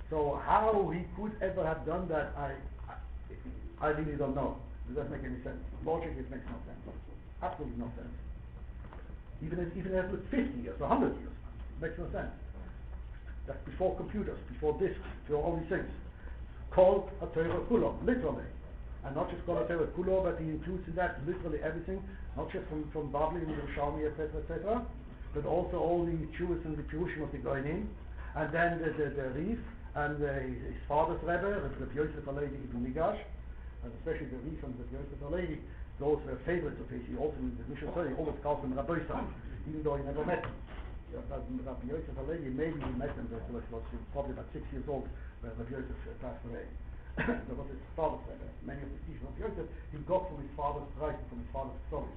So how he could ever have done that, I really don't know. It doesn't make any sense. Logically, it makes no sense. Absolutely no sense. Even if it was 50 years or 100 years, it makes no sense. That's before computers, before disks, before all these things. Called a Torah Kulo, literally. And not just called a Torah Kulo, but he includes in that literally everything, not just from Babli and Yerushalmi, etc., but also all the Jews and the Jerushim of the Goyim, and then the Rif, and his father's Rebbe, the Yosef Alevi Ibn Migash, and especially the Rif and the Yosef Alevi, those were favorites of his. He also, in the Mishnah Torah, he always calls them Rabbi Sam, even though he never met them. Rabbi Yosef Alevi, maybe he met him, but he was probably about 6 years old when Rabbi Yosef passed away. That was his father's letter. Many of the teachings of Yosef he got from his father's writing, from his father's story.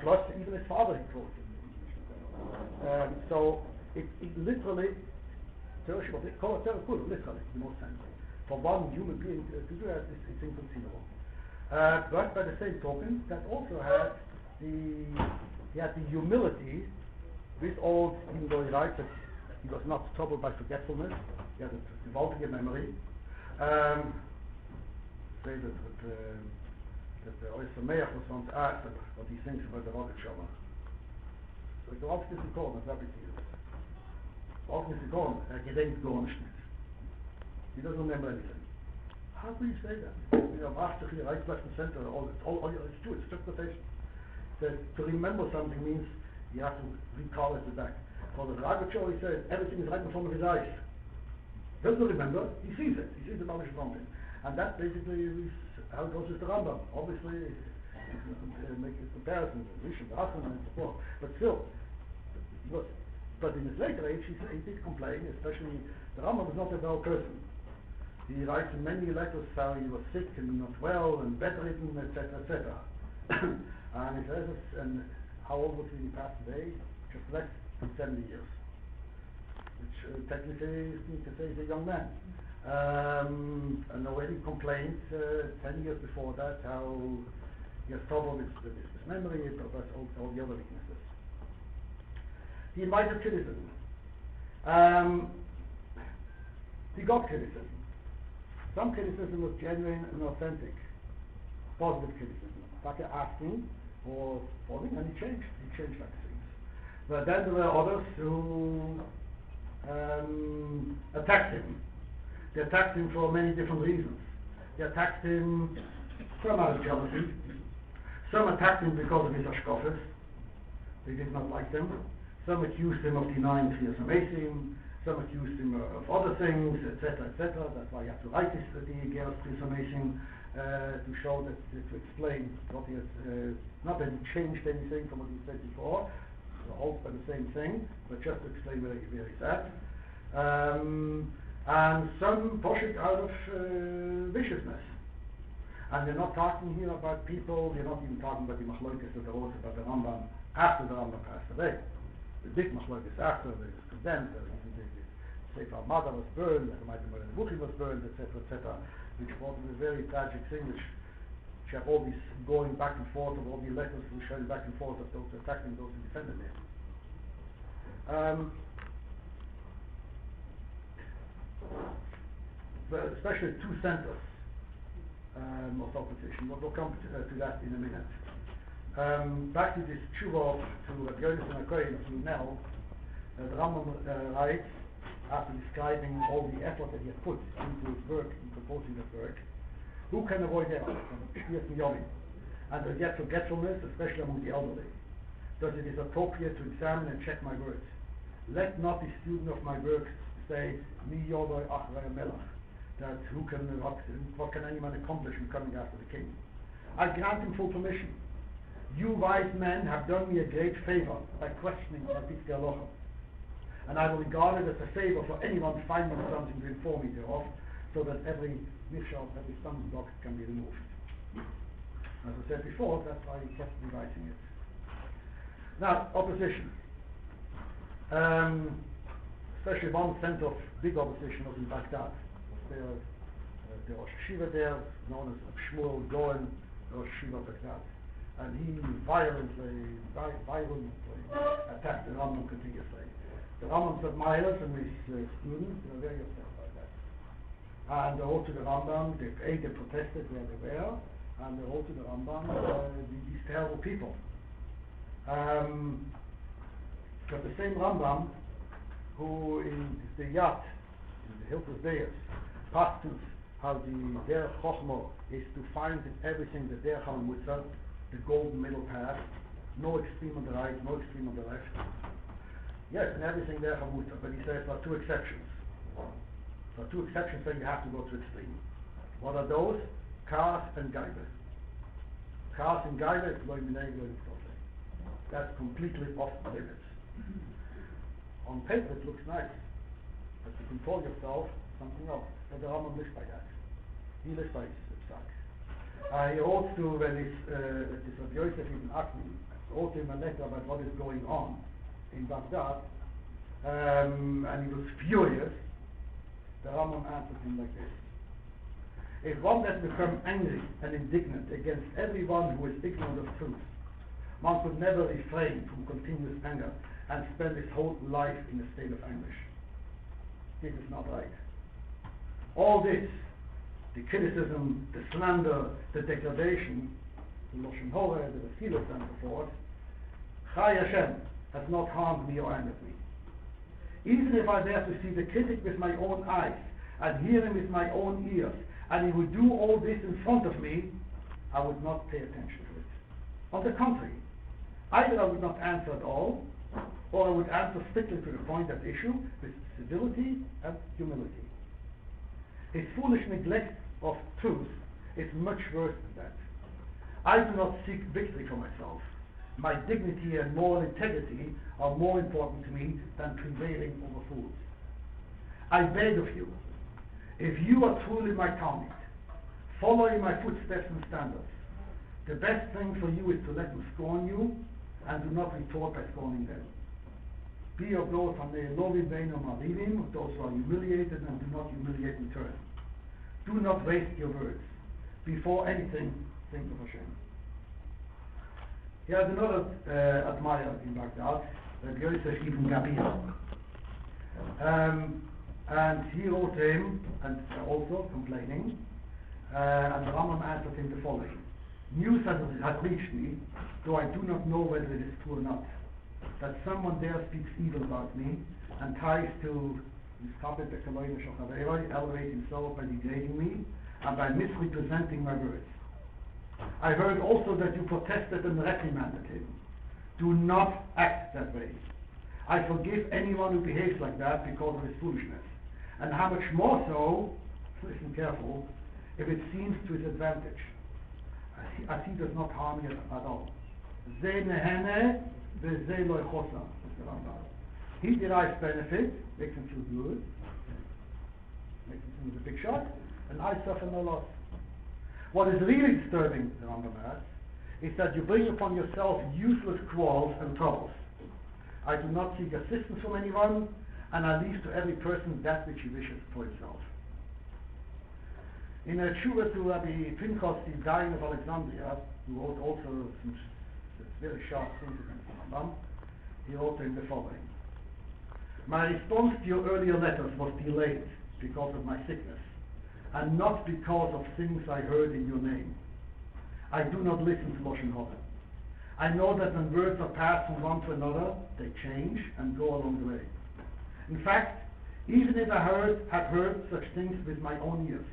Plus, even his father he quoted in the Mishnah. So, it literally, call it Torah Kula, literally, in most sense. For one human being to do that, it's inconceivable. But by the same token, that also had the humility with all, even though he writes that he was not troubled by forgetfulness, he had a devoted memory. Say that the Oyster Meach was once asked what he thinks about the rocket shower. So the rocket is recorded, that's what he is. The rocket is recorded, he denkt gar nicht. He doesn't remember anything. How do you say that? You know, after he right, left, and center, it's true, it's just quotation. To remember something means you have to recall it back. For the Ragacho, he says everything is right in front of his eyes. He doesn't remember, he sees it. He sees the knowledge from it. And that basically is how it goes with the Rambam. Obviously, make a comparison with Rishon, the Achron, and so forth. But still, but in his later age, he did complain, especially the Rambam was not a well person. He writes in many letters how he was sick and not well and bedridden, etc., etc. And he says, and how old was he when he passed away? Just less than 70 years. Which technically you can say he's a young man. And already complained 10 years before that how he has trouble with his memory, but all the other weaknesses. He invited criticism. He got criticism. Some criticism was genuine and authentic, positive criticism. Like asking or falling, and he changed like things. But then there were others who attacked him. They attacked him for many different reasons. They attacked him some out of jealousy. Some attacked him because of his ashkofas. They did not like them. Some accused him of denying Kriyas Amesim. Some accused him of other things, etc., etc. That's why you have to write this, the Geras Kriyas Amesim, to show that, to explain what he has, not that he changed anything from what he said before, the whole by the same thing, but just to explain where he's at. And some push it out of viciousness. And we're not talking here about people, we're not even talking about the machlokas that arose about the Rambam after the Rambam passed away. The big machlokas after, they was condemned, the Sefer Mother was burned, the Buchi was burned, etc., etc., which brought a very tragic thing, which have all this going back and forth of all the letters who showing back and forth of those attacking those who defended him. Especially two centers of opposition. We'll come to that in a minute. Back to this tshuva to Rabbi Yonasan HaKohen of Lunel, the Rambam writes, after describing all the effort that he had put into his work, in composing that work, who can avoid error? And the forgetfulness, especially among the elderly. Thus it is appropriate to examine and check my words. Let not the student of my work say, Mi yodoi achrei melech, that what can anyone accomplish in coming after the king? I grant him full permission. You wise men have done me a great favor by questioning my Piskei Halacha, and I will regard it as a favor for anyone finding something to inform me thereof, so that every mishal, every stumbling block can be removed. As I said before, that's why he kept revising it. Now, opposition. Especially one center of big opposition was in Baghdad. There was Shiva there, known as Shmuel Goen, or Shiva Baghdad. And he violently attacked the Rambam continuously. The Rambam's admirers and his students were very upset by that. And they wrote to the Rambam, they protested where they were, and they wrote to the Rambam, these terrible people. But the same Rambam, who in the Yat, in the Hilchos Deis, pastors how the Derech Chochma is to find in everything the Derech HaMutzah, the golden middle path, no extreme on the right, no extreme on the left. Yes, and everything Derech HaMutzah, but he says there are two exceptions. There are two exceptions when you have to go to extreme. What are those? Kars and Gaiba. Kars and Gaiba is going to be that's completely off the limits. On paper it looks nice, but to control yourself, something else. But the Rambam lives by that. He lives by his psak. He wrote to this Rabbi Yosef ibn Akmi, wrote him a letter about what is going on in Baghdad, and he was furious. The Rambam answered him like this: if one has become angry and indignant against everyone who is ignorant of truth, one could never refrain from continuous anger and spend his whole life in a state of anguish. This is not right. All this, the criticism, the slander, the degradation, the Lashon Hora, the Refilos and so forth, Chai Hashem has not harmed me or angered me. Even if I were to see the critic with my own eyes and hear him with my own ears, and he would do all this in front of me, I would not pay attention to it. On the contrary, either I would not answer at all, or I would answer strictly to the point at issue with civility and humility. His foolish neglect of truth is much worse than that. I do not seek victory for myself. My dignity and moral integrity are more important to me than prevailing over fools. I beg of you, if you are truly my Talmud, following my footsteps and standards, the best thing for you is to let them scorn you and do not retort by scorning them. Be of those who are humiliated and do not humiliate in turn. Do not waste your words. Before anything, think of Hashem. He has another admirer in Baghdad, Rabbi Yosef ibn Gabir. And he wrote to him, and also complaining, and the Rambam answered him the following: news has reached me, though I do not know whether it is true or not, that someone there speaks evil about me and tries to elevate himself by degrading me and by misrepresenting my words. I heard also that you protested and reprimanded him. Do not act that way. I forgive anyone who behaves like that because of his foolishness. And how much more so, listen careful, if it seems to his advantage, as he does not harm you at all. He derives benefit, makes him feel good, makes him seem as a big shot, and I suffer no loss. What is really disturbing, the Rambam adds, is that you bring upon yourself useless quarrels and troubles. I do not seek assistance from anyone, and I leave to every person that which he wishes for himself. In a tshuva to Rabbi Pinchas, the dying of Alexandria, who wrote also some very sharp things against the Rambam, he wrote in the following: my response to your earlier letters was delayed because of my sickness, and not because of things I heard in your name. I do not listen to Lashon Hara. I know that when words are passed from one to another, they change and go along the way. In fact, even if I had heard such things with my own ears,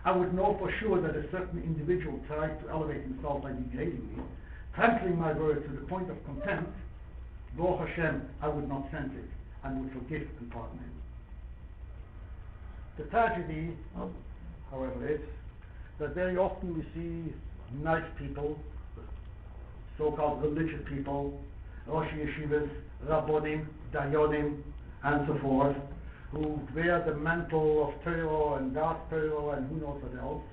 I would know for sure that a certain individual tried to elevate himself by degrading me, trampling my words to the point of contempt. Baruch Hashem, I would not sense it, and would forgive and pardon him. The tragedy, however, is that very often we see nice people, so-called religious people, Rosh Yeshivas, Rabbonim, Dayanim, and so forth, who wear the mantle of Torah and Das Torah and who knows what else,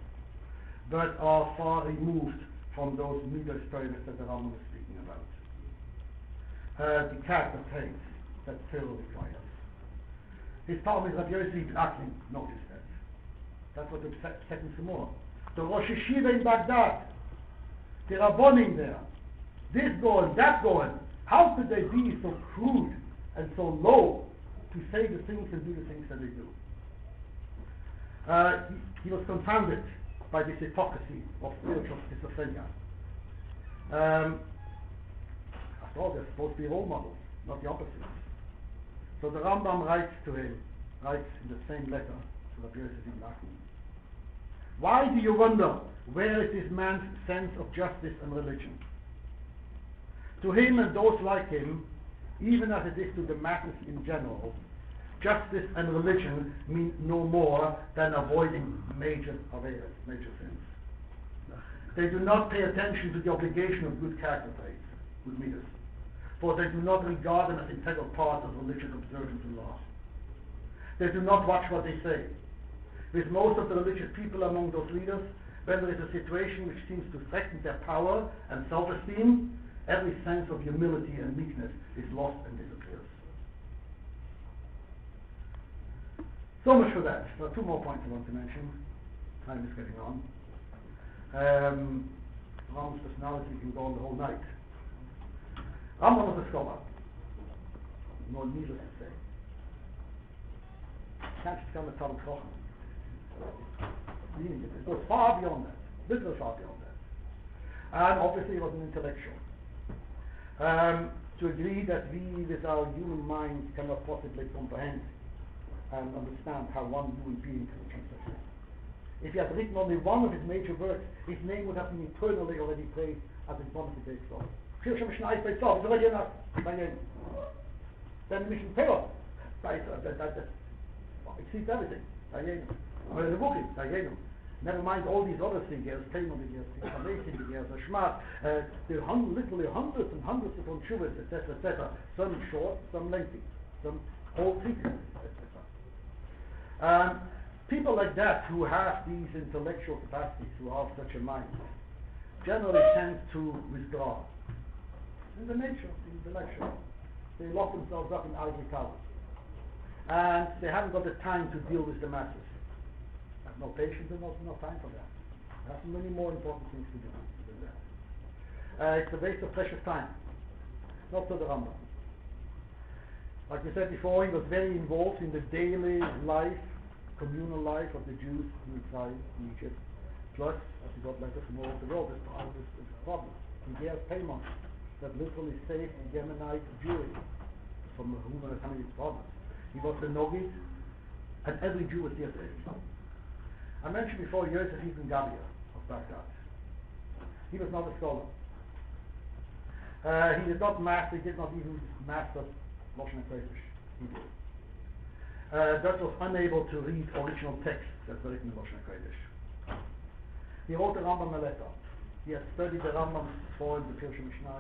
but are far removed from those middle spirits that the Rambam is speaking about. The character traits that Torah requires. His problem is Rabbi Yossi Blacklin noticed that. That's what the second Simura. The Rosh Yeshiva in Baghdad, the Rabbonim there, this going, that going, how could they be so crude and so low to say the things and do the things that they do? He was confounded by this hypocrisy of spiritual schizophrenia. After all, they're supposed to be role models, not the opposites. So the Rambam writes in the same letter to Rabbi Yossi Blacklin, why do you wonder where is this man's sense of justice and religion? To him and those like him, even as it is to the masses in general, justice and religion mean no more than avoiding major sins. They do not pay attention to the obligation of good character traits, good midas, for they do not regard them as integral parts of religious observance and law. They do not watch what they say. With most of the religious people among those leaders, when there is a situation which seems to threaten their power and self-esteem, every sense of humility and meekness is lost and disappears. So much for that. There are two more points I want to mention. Time is getting on. Rambam's personality can go on the whole night. Rambam was a scholar. No needless to say. Can't just come and tell him Chochem. It goes far beyond that. Literally far beyond that. And obviously he was an intellectual. To agree that we with our human minds cannot possibly comprehend and understand how one human being can achieve such things. If he had written only one of his major works, his name would have been eternally already praised as one of the great scholars. Then the mission Torah exceeds everything. Never mind all these other things, there's Shmat, there are literally hundreds and hundreds of Shuvas, etc., etc. Some short, some lengthy, some whole treatises, etc. People like that who have these intellectual capacities, who have such a mind, generally tend to withdraw. In the nature of the intellectual, they lock themselves up in ivory towers, and they haven't got the time to deal with the masses. No patience and no time for that. There are many more important things to do than that. It's a waste of precious time. Not so the Rambam. Like we said before, he was very involved in the daily life, communal life of the Jews in Egypt. Plus, as he got letters from all over the world, this problem. He gave payments that literally saved the Yemenite Jewry from whom and how many problems. He was the Nogid, and every Jew was there saved. I mentioned before Yosef Ibn Gabia of Baghdad. He was not a scholar. He did not even master Lashon Kodesh. He did. That was unable to read original texts that were written in Lashon Kodesh. He wrote the Rambam a letter. He had studied the Rambam before in the Pirsha Mishnah,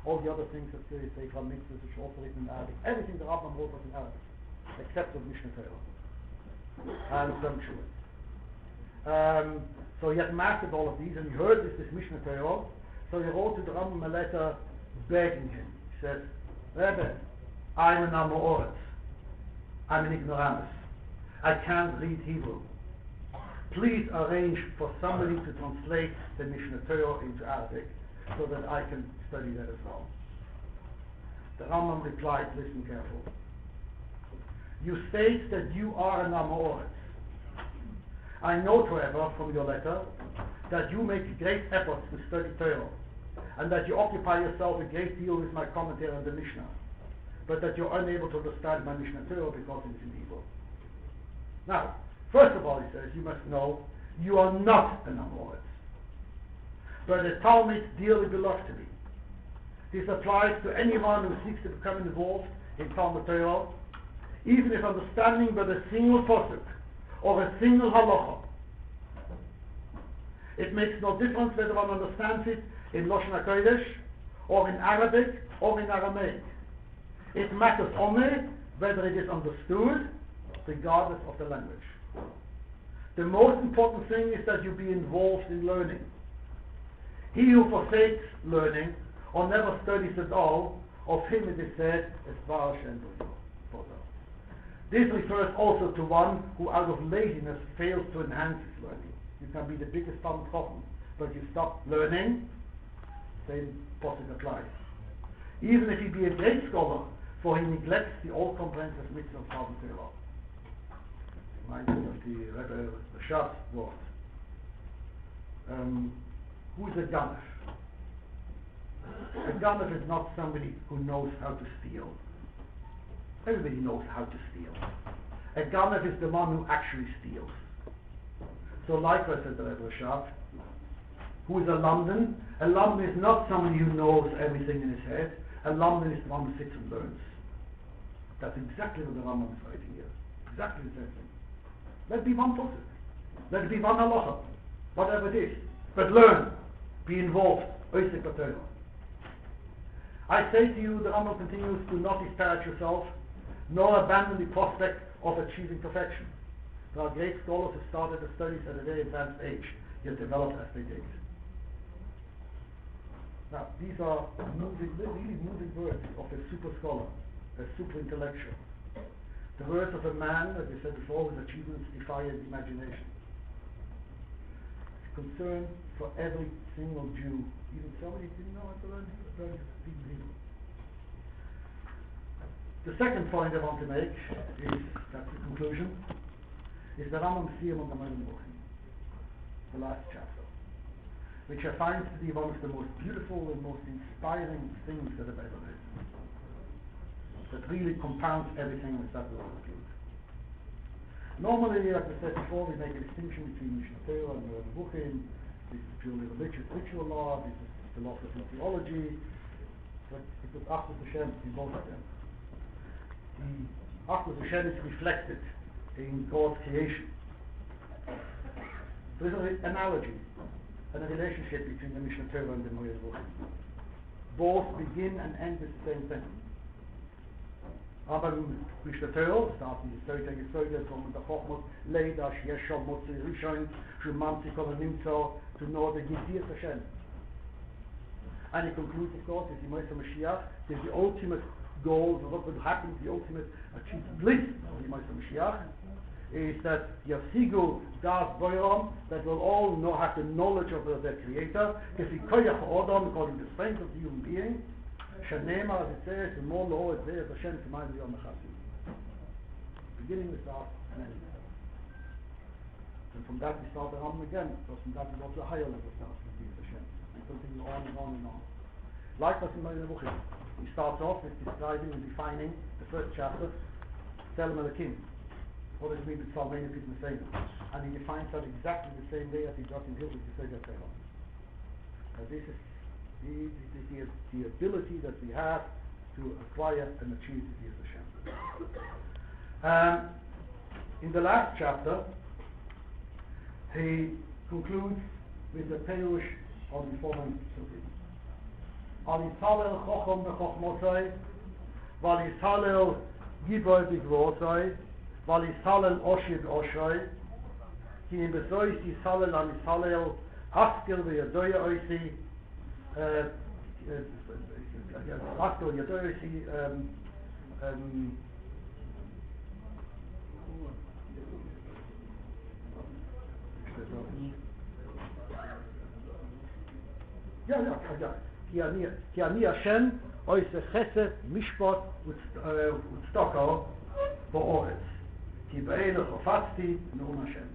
all the other things that say from mitzvahs which are also written in Arabic. Everything the Rambam wrote was in Arabic, except the Mishnah Torah and some Shuvas. So he had mastered all of these, and he heard this Mishnah Torah. So he wrote to the Rambam a letter begging him. He said, Rebbe, I'm an Amoritz. I'm an ignoramus. I can't read Hebrew. Please arrange for somebody to translate the Mishnah Torah into Arabic so that I can study that as well. The Rambam replied, listen carefully. You state that you are an Amoritz. I note, however, from your letter, that you make great efforts to study Torah, and that you occupy yourself a great deal with my commentary on the Mishnah, but that you're unable to understand my Mishnah Torah because it is in Hebrew. Now, first of all, he says, you must know, you are not an Amorite, but a Talmud dearly beloved to me. This applies to anyone who seeks to become involved in Talmud Torah, even if understanding but a single pasuk or a single halacha. It makes no difference whether one understands it in Lashon HaKodesh, or in Arabic, or in Aramaic. It matters only whether it is understood, regardless of the language. The most important thing is that you be involved in learning. He who forsakes learning, or never studies at all, of him it is said, this refers also to one who out of laziness fails to enhance his learning. You can be the biggest Talmud Chacham, but you stop learning, same possible applies. Even if he be a great scholar, for he neglects the all-comprehensive mitzvah of Talmud Torah. Reminds me of the Rebbe Rashad's word. Who is a ganef? A ganef is not somebody who knows how to steal. Everybody knows how to steal. A ganef is the one who actually steals. So likewise, said the Rebbe Rashad, who is a lamdan? A lamdan is not somebody who knows everything in his head. A lamdan is the one who sits and learns. That's exactly what the Rambam is writing here. Exactly the same thing. Let it be one pasuk. Let it be one halacha. Whatever it is. But learn. Be involved. Oisek b'Torah. I say to you, the Rambam continues, do not disparage yourself, nor abandon the prospect of achieving perfection. There are great scholars who started the studies at a very advanced age, yet developed as they did. Now, these are really moving words of a super scholar, a super intellectual. The words of a man, as I said before, whose achievements defy his imagination. It's concern for every single Jew, even somebody who didn't know how to learn to speak Hebrew. The second point I want to make is, that's the conclusion, is the סיום on the Moshe, the last chapter, which I find to be one of the most beautiful and most inspiring things that I've ever read. That really compounds everything with that will conclude. Normally, like I said before, we make a distinction between Mishnah Torah and Lelomdim. This is purely religious ritual law, this is philosophy and theology, but it was Achdus Hashem in both of them. The Achdus Hashem is reflected in God's creation. There is an analogy and a relationship between the Mishnah Torah and the Lelomdim. Both begin and end with the same thing. Aber Mishnah Torah starts in the Soita from the Chochmot Leida Shesham Motzi Rishon Shumamti Kol Nimtzo to know the Gidiyas Hashem. And he concludes, of course, is the Moshe Mashiach, is the ultimate goal of what will happen, the ultimate achieved bliss of the Moshe Mashiach, is that Yasigu Das Boiram, that will all have the knowledge of their Creator, Kefi Koyach Odom, according to the strength of the human being. Shanema, as it says, the more law it says, Hashem to mind the Yom HaChasim. Beginning with that and ending with that. And from that we start the Ramban again, because from that we go to a higher level starts with Hashem. And continue on and on and on. Likewise in Moshe, he starts off with describing and defining the first chapter, Tzelem Elokim. What does it mean with Salmein Pit Mesena? And he defines that exactly the same way as he does in Hilchos Yesod HaTorah. Now this is the ability that we have to acquire and achieve the Hashem. In the last chapter, he concludes with the Perush of the following Psukim. Al Yishalel Chochom B'Chochmosai, Val Yishalel Giboy B'Gvosai, Val Yishalel Oshir B'Oshay, Ki in Bezois Yishalel Al Yishalel Haskell V'Yadoya Oisi, Haskell Yadoya Oisi, Ki ani Hashem oise chesed mishpat u'tzedakah ba'oretz ki ba'elech hofatzti nun Hashem.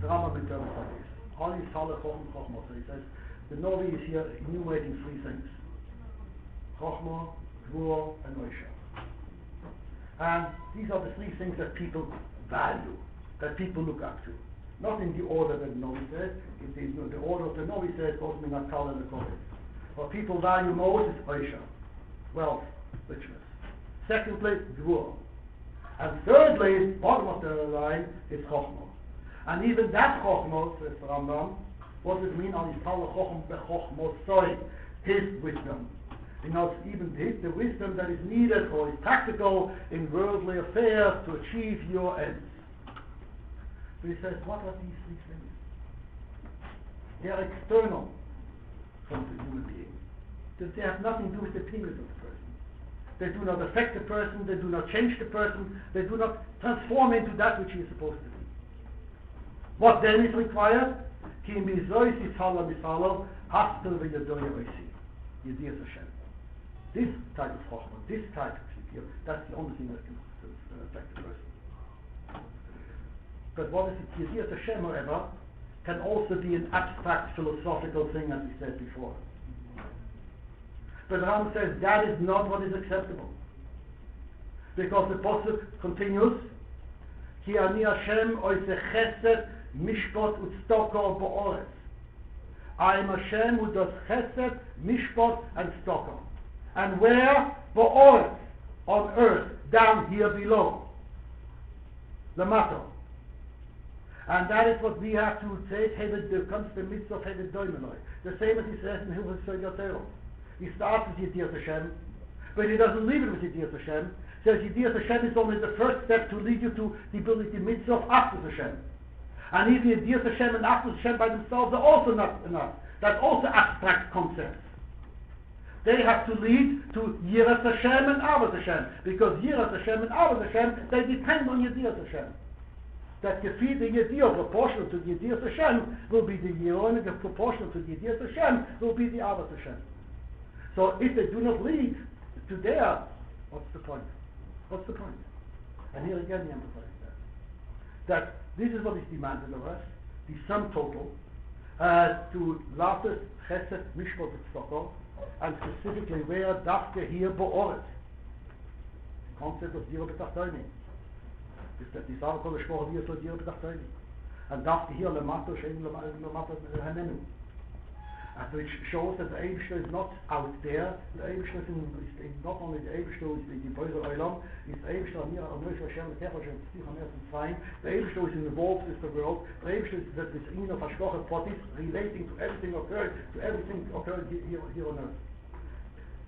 the Ramah interprets all these Chochmah. So he says the Novi is here enumerating three things: Chochmah, Gvura, and Oisha. And these are the three things that people value, that people look up to. Not in the order that the Novi says. The order of the Novi says goes Minakal and the Kohen. What people value most is Oisha, wealth, richness. Secondly, Gvura. And thirdly, bottom of the line, is Chochmah. And even that Chochmah, says the Rambam, what does it mean on his power Chochmah, his wisdom? You know, it's even the wisdom that is needed or is practical in worldly affairs to achieve your ends. So he says, what are these three things? They are external from the human being. They have nothing to do with the appearance of the person. They do not affect the person, they do not change the person, they do not transform into that which he is supposed to be. What then is required? Ki mizois yishala misalo, hastel v'yadoya oisi. Yediyas Hashem. This type of chokhmah, this type of shikir, that's the only thing that can affect the person. But what is it? Yediyas Hashem, however, can also be an abstract philosophical thing, as we said before. But Ram says that is not what is acceptable. Because the Pasuk continues, Ki ani Hashem oise chesed mishpot u'tztoko bo'oretz. I am Hashem who does chesed, mishpot, and tztoko. And where? Bo'oretz, on earth, down here below. Lamato. And that is what we have to say, there comes the mitzvah of Hevet Doimeloi. The same as he says in Hilchos Yotero. He starts with Yediyas Hashem, but he doesn't leave it with Yediyas Hashem. He says Yediyas Hashem is only the first step to lead you to the ability, the mitzvah of Achdus Hashem. And even Yediyas Hashem and Achdus Hashem by themselves are also not enough. That's also abstract concepts. They have to lead to Yiras Hashem and Avos Hashem, because Yiras Hashem and Avos Hashem, they depend on Yediyas Hashem. That Gefi, the Yediyah proportional to the Yediyas Hashem will be the Yirah, and the proportional to the Yediyas Hashem will be the Avos Hashem. So if they do not lead to there, what's the point? What's the point? And here again he emphasizes that this is what is demanded of us, the sum total, to Latus, Chesed, Mishpot, Tztoko, and specifically where Dafke here Bo'oret. The concept of Dira B'Tachtoini. That the Sarah Kol Shmor here so Dira B'Tachtoini. And Dafke here Lamato Shein Lamato Hanenu. Which shows that the Eibishter is not out there. The Eibishter is not only the Eibishter who is the Boizer Olam, it's the Eibishter Amir Anoish Hashem Lekech Hashem Tzich Amir Tzayim. The Eibishter is involved with the world. The Eibishter is that this in of Hashkocha Potis relating to everything occurred here on earth.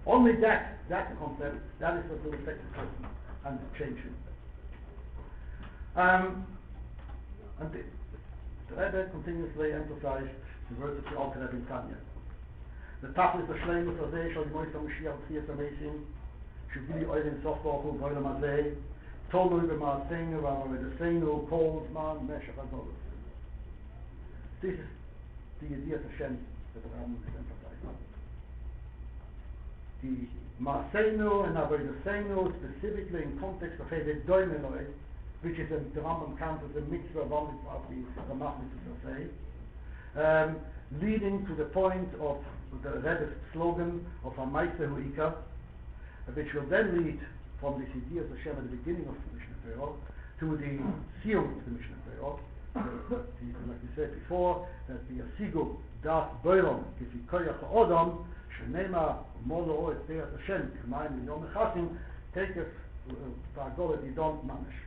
Only that concept, that is what will affect the person and change him. And the Rebbe continuously emphasized the words of the Alter Rebbe in Tanya. The Tachlis Hashleimus Hazeh Shal Yimois HaMashiach Tziyas HaMeisim Shuvili Oirin Sofbachu Voilam Hazeh Tolu B'Maaseinu V'Amavedeseinu Kol Zman Meshach HaZolus. This is the Yediyas Hashem that the Rambam is emphasizing. The Maaseinu and Avavedeseinu specifically in context of Hevet Doimeloi, which is the Rambam counts as a mitzvah of the Machmitzvah Say, leading to the point of the Rebbe's slogan of Hamaisa Huika, which will then lead from this idea of Hashem at the beginning of the Mishnah Torah to the סיום of the Mishnah Torah. Like we said before, that the Asigu Das Boilam Kifi Koyach Ha'odam Shenema Molo Et Be'at Hashem K'mayim Yom Echasim Tekef V'Agol Et Yidon Mamish.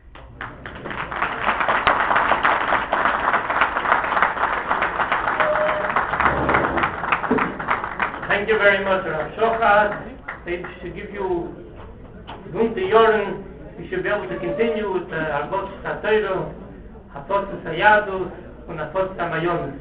Thank you very much, Rav Shochat. They should give you Gunte Yoren. We should be able to continue with Argot Shatayro, Hatot Sayadus, and Hatot Samayonis.